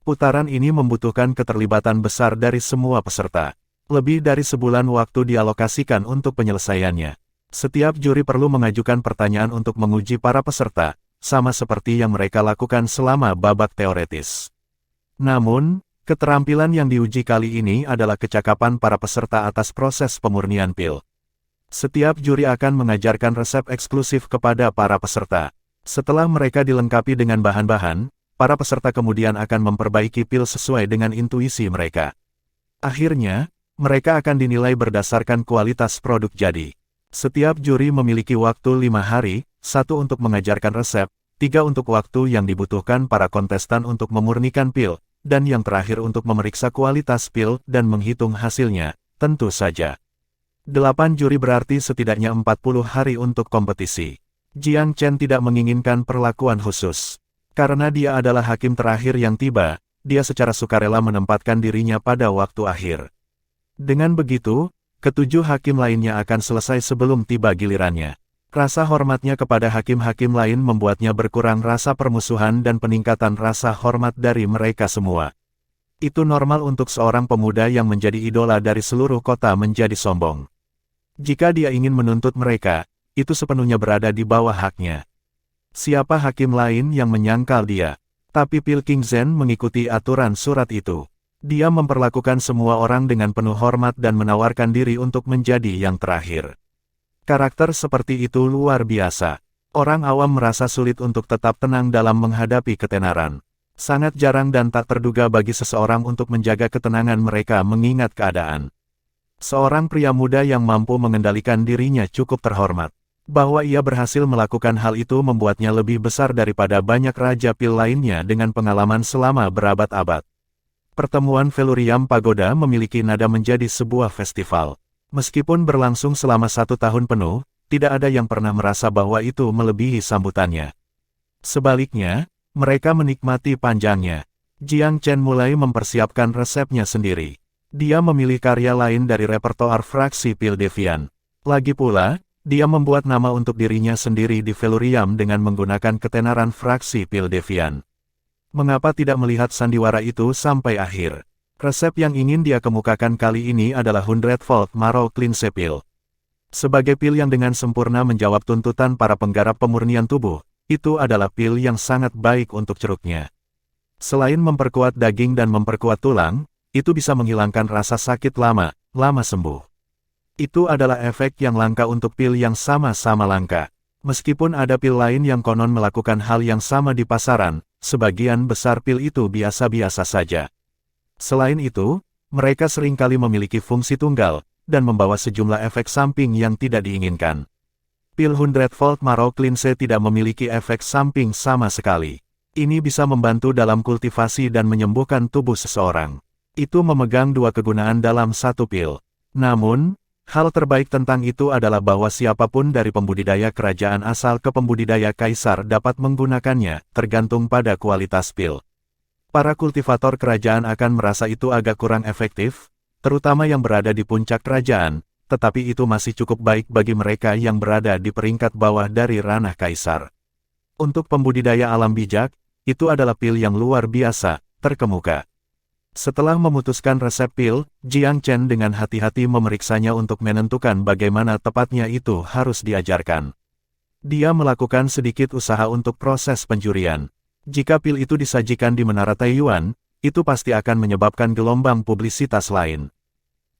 Putaran ini membutuhkan keterlibatan besar dari semua peserta. Lebih dari sebulan waktu dialokasikan untuk penyelesaiannya. Setiap juri perlu mengajukan pertanyaan untuk menguji para peserta, sama seperti yang mereka lakukan selama babak teoretis. Namun, keterampilan yang diuji kali ini adalah kecakapan para peserta atas proses pemurnian pil. Setiap juri akan mengajarkan resep eksklusif kepada para peserta. Setelah mereka dilengkapi dengan bahan-bahan, para peserta kemudian akan memperbaiki pil sesuai dengan intuisi mereka. Akhirnya, mereka akan dinilai berdasarkan kualitas produk jadi. Setiap juri memiliki waktu 5 hari, 1 untuk mengajarkan resep, 3 untuk waktu yang dibutuhkan para kontestan untuk memurnikan pil, dan yang terakhir untuk memeriksa kualitas pil dan menghitung hasilnya, tentu saja. 8 juri berarti setidaknya 40 hari untuk kompetisi. Jiang Chen tidak menginginkan perlakuan khusus. Karena dia adalah hakim terakhir yang tiba, dia secara sukarela menempatkan dirinya pada waktu akhir. Dengan begitu, ketujuh hakim lainnya akan selesai sebelum tiba gilirannya. Rasa hormatnya kepada hakim-hakim lain membuatnya berkurang rasa permusuhan dan peningkatan rasa hormat dari mereka semua. Itu normal untuk seorang pemuda yang menjadi idola dari seluruh kota menjadi sombong. Jika dia ingin menuntut mereka, itu sepenuhnya berada di bawah haknya. Siapa hakim lain yang menyangkal dia? Tapi Pilking Zhen mengikuti aturan surat itu. Dia memperlakukan semua orang dengan penuh hormat dan menawarkan diri untuk menjadi yang terakhir. Karakter seperti itu luar biasa. Orang awam merasa sulit untuk tetap tenang dalam menghadapi ketenaran. Sangat jarang dan tak terduga bagi seseorang untuk menjaga ketenangan mereka mengingat keadaan. Seorang pria muda yang mampu mengendalikan dirinya cukup terhormat. Bahwa ia berhasil melakukan hal itu membuatnya lebih besar daripada banyak raja pil lainnya dengan pengalaman selama berabad-abad. Pertemuan Velurium Pagoda memiliki nada menjadi sebuah festival. Meskipun berlangsung selama 1 tahun penuh, tidak ada yang pernah merasa bahwa itu melebihi sambutannya. Sebaliknya, mereka menikmati panjangnya. Jiang Chen mulai mempersiapkan resepnya sendiri. Dia memilih karya lain dari repertoar fraksi pil Devian. Lagi pula, dia membuat nama untuk dirinya sendiri di Velurium dengan menggunakan ketenaran fraksi pil Devian. Mengapa tidak melihat sandiwara itu sampai akhir? Resep yang ingin dia kemukakan kali ini adalah 100-Volt Marrow Cleanse Pil. Sebagai pil yang dengan sempurna menjawab tuntutan para penggarap pemurnian tubuh, itu adalah pil yang sangat baik untuk ceruknya. Selain memperkuat daging dan memperkuat tulang, itu bisa menghilangkan rasa sakit lama sembuh. Itu adalah efek yang langka untuk pil yang sama-sama langka. Meskipun ada pil lain yang konon melakukan hal yang sama di pasaran, sebagian besar pil itu biasa-biasa saja. Selain itu, mereka seringkali memiliki fungsi tunggal, dan membawa sejumlah efek samping yang tidak diinginkan. Pil 100-Volt Marrow Cleanse tidak memiliki efek samping sama sekali. Ini bisa membantu dalam kultivasi dan menyembuhkan tubuh seseorang. Itu memegang 2 kegunaan dalam 1 pil. Namun, hal terbaik tentang itu adalah bahwa siapapun dari pembudidaya kerajaan asal ke pembudidaya kaisar dapat menggunakannya, tergantung pada kualitas pil. Para kultivator kerajaan akan merasa itu agak kurang efektif, terutama yang berada di puncak kerajaan, tetapi itu masih cukup baik bagi mereka yang berada di peringkat bawah dari ranah kaisar. Untuk pembudidaya alam bijak, itu adalah pil yang luar biasa, terkemuka. Setelah memutuskan resep pil, Jiang Chen dengan hati-hati memeriksanya untuk menentukan bagaimana tepatnya itu harus diajarkan. Dia melakukan sedikit usaha untuk proses penjurian. Jika pil itu disajikan di Menara Taiyuan, itu pasti akan menyebabkan gelombang publisitas lain.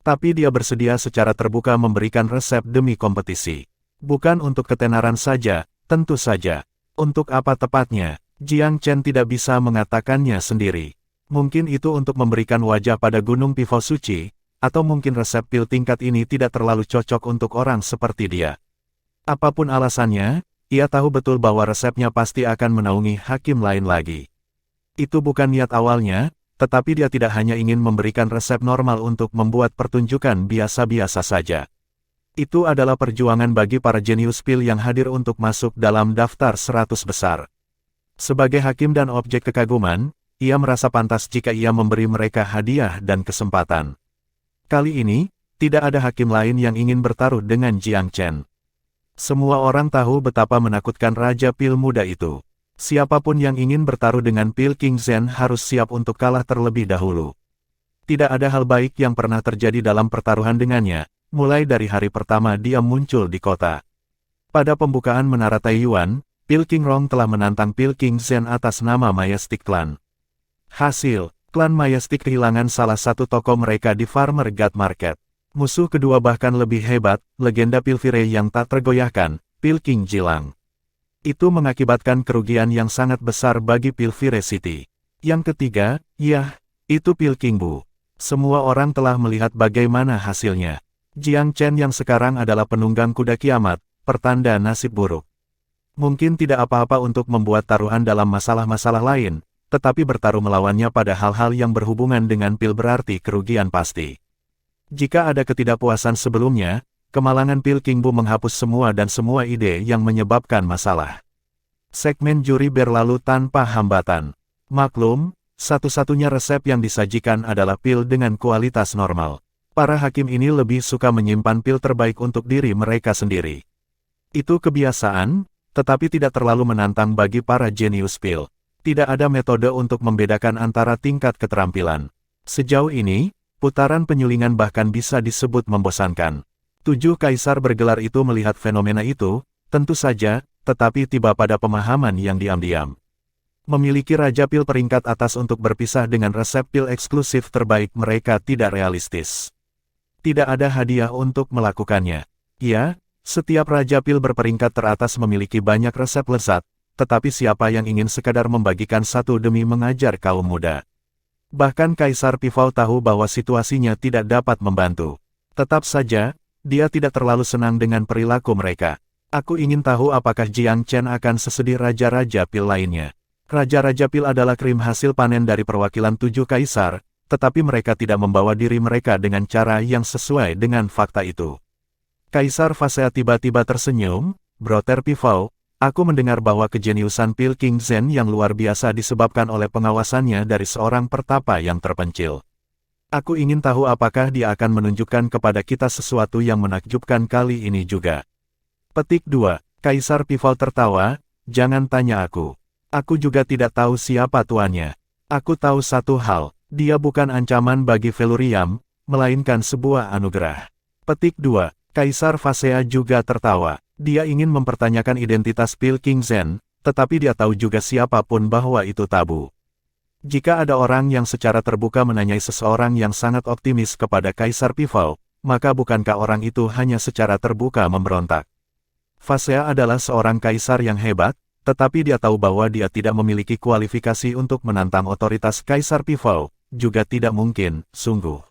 Tapi dia bersedia secara terbuka memberikan resep demi kompetisi. Bukan untuk ketenaran saja, tentu saja. Untuk apa tepatnya, Jiang Chen tidak bisa mengatakannya sendiri. Mungkin itu untuk memberikan wajah pada Gunung Pivot Suci, atau mungkin resep pil tingkat ini tidak terlalu cocok untuk orang seperti dia. Apapun alasannya, ia tahu betul bahwa resepnya pasti akan menaungi hakim lain lagi. Itu bukan niat awalnya, tetapi dia tidak hanya ingin memberikan resep normal untuk membuat pertunjukan biasa-biasa saja. Itu adalah perjuangan bagi para jenius pil yang hadir untuk masuk dalam daftar 100 besar. Sebagai hakim dan objek kekaguman, ia merasa pantas jika ia memberi mereka hadiah dan kesempatan. Kali ini, tidak ada hakim lain yang ingin bertaruh dengan Jiang Chen. Semua orang tahu betapa menakutkan Raja Pil muda itu. Siapapun yang ingin bertaruh dengan Pilking Zhen harus siap untuk kalah terlebih dahulu. Tidak ada hal baik yang pernah terjadi dalam pertaruhan dengannya, mulai dari hari pertama dia muncul di kota. Pada pembukaan Menara Taiyuan, Pil King Rong telah menantang Pil King Zen atas nama Majestic Clan. Hasil, klan Majestic kehilangan salah satu tokoh mereka di Farmer God Market. Musuh kedua bahkan lebih hebat, legenda Pilvire yang tak tergoyahkan, Pil King Jilang. Itu mengakibatkan kerugian yang sangat besar bagi Pilvire City. Yang ketiga, itu Pil King Bu. Semua orang telah melihat bagaimana hasilnya. Jiang Chen yang sekarang adalah penunggang kuda kiamat, pertanda nasib buruk. Mungkin tidak apa-apa untuk membuat taruhan dalam masalah-masalah lain, tetapi bertaruh melawannya pada hal-hal yang berhubungan dengan pil berarti kerugian pasti. Jika ada ketidakpuasan sebelumnya, kemalangan Pil King Bu menghapus semua dan semua ide yang menyebabkan masalah. Segmen juri berlalu tanpa hambatan. Maklum, satu-satunya resep yang disajikan adalah pil dengan kualitas normal. Para hakim ini lebih suka menyimpan pil terbaik untuk diri mereka sendiri. Itu kebiasaan, tetapi tidak terlalu menantang bagi para jenius pil. Tidak ada metode untuk membedakan antara tingkat keterampilan. Sejauh ini, putaran penyulingan bahkan bisa disebut membosankan. 7 kaisar bergelar itu melihat fenomena itu, tentu saja, tetapi tiba pada pemahaman yang diam-diam. Memiliki Raja Pil peringkat atas untuk berpisah dengan resep pil eksklusif terbaik mereka tidak realistis. Tidak ada hadiah untuk melakukannya. Ya, setiap Raja Pil berperingkat teratas memiliki banyak resep lezat, tetapi siapa yang ingin sekadar membagikan satu demi mengajar kaum muda? Bahkan Kaisar Pifau tahu bahwa situasinya tidak dapat membantu. Tetap saja, dia tidak terlalu senang dengan perilaku mereka. Aku ingin tahu apakah Jiang Chen akan sesedih Raja-Raja Pil lainnya. Raja-Raja Pil adalah krim hasil panen dari perwakilan 7 kaisar, tetapi mereka tidak membawa diri mereka dengan cara yang sesuai dengan fakta itu. Kaisar Fasea tiba-tiba tersenyum, Brother Pifau, aku mendengar bahwa kejeniusan Pil King Zen yang luar biasa disebabkan oleh pengawasannya dari seorang pertapa yang terpencil. Aku ingin tahu apakah dia akan menunjukkan kepada kita sesuatu yang menakjubkan kali ini juga. Petik 2, Kaisar Pifau tertawa, jangan tanya aku. Aku juga tidak tahu siapa tuannya. Aku tahu satu hal, dia bukan ancaman bagi Velurium, melainkan sebuah anugerah. Petik 2, Kaisar Fasea juga tertawa. Dia ingin mempertanyakan identitas Pil King Zen, tetapi dia tahu juga siapapun bahwa itu tabu. Jika ada orang yang secara terbuka menanyai seseorang yang sangat optimis kepada Kaisar Pifau, maka bukankah orang itu hanya secara terbuka memberontak? Fasea adalah seorang kaisar yang hebat, tetapi dia tahu bahwa dia tidak memiliki kualifikasi untuk menantang otoritas Kaisar Pifau, juga tidak mungkin, sungguh.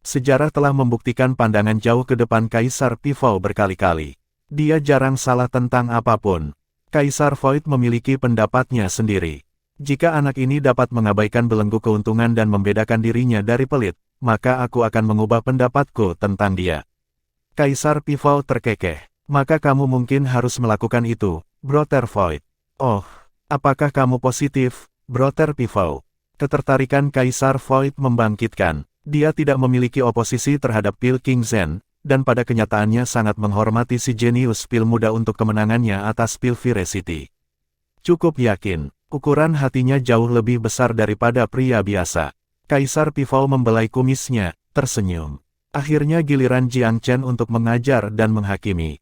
Sejarah telah membuktikan pandangan jauh ke depan Kaisar Pifau berkali-kali. Dia jarang salah tentang apapun. Kaisar Void memiliki pendapatnya sendiri. Jika anak ini dapat mengabaikan belenggu keuntungan dan membedakan dirinya dari pelit, maka aku akan mengubah pendapatku tentang dia. Kaisar Pifau terkekeh. Maka kamu mungkin harus melakukan itu, Brother Void. Oh, apakah kamu positif, Brother Pifau? Ketertarikan Kaisar Void membangkitkan. Dia tidak memiliki oposisi terhadap Pil King Zen, dan pada kenyataannya sangat menghormati si jenius pil muda untuk kemenangannya atas Pilvire City. Cukup yakin, ukuran hatinya jauh lebih besar daripada pria biasa. Kaisar Pifau membelai kumisnya, tersenyum. Akhirnya giliran Jiang Chen untuk mengajar dan menghakimi.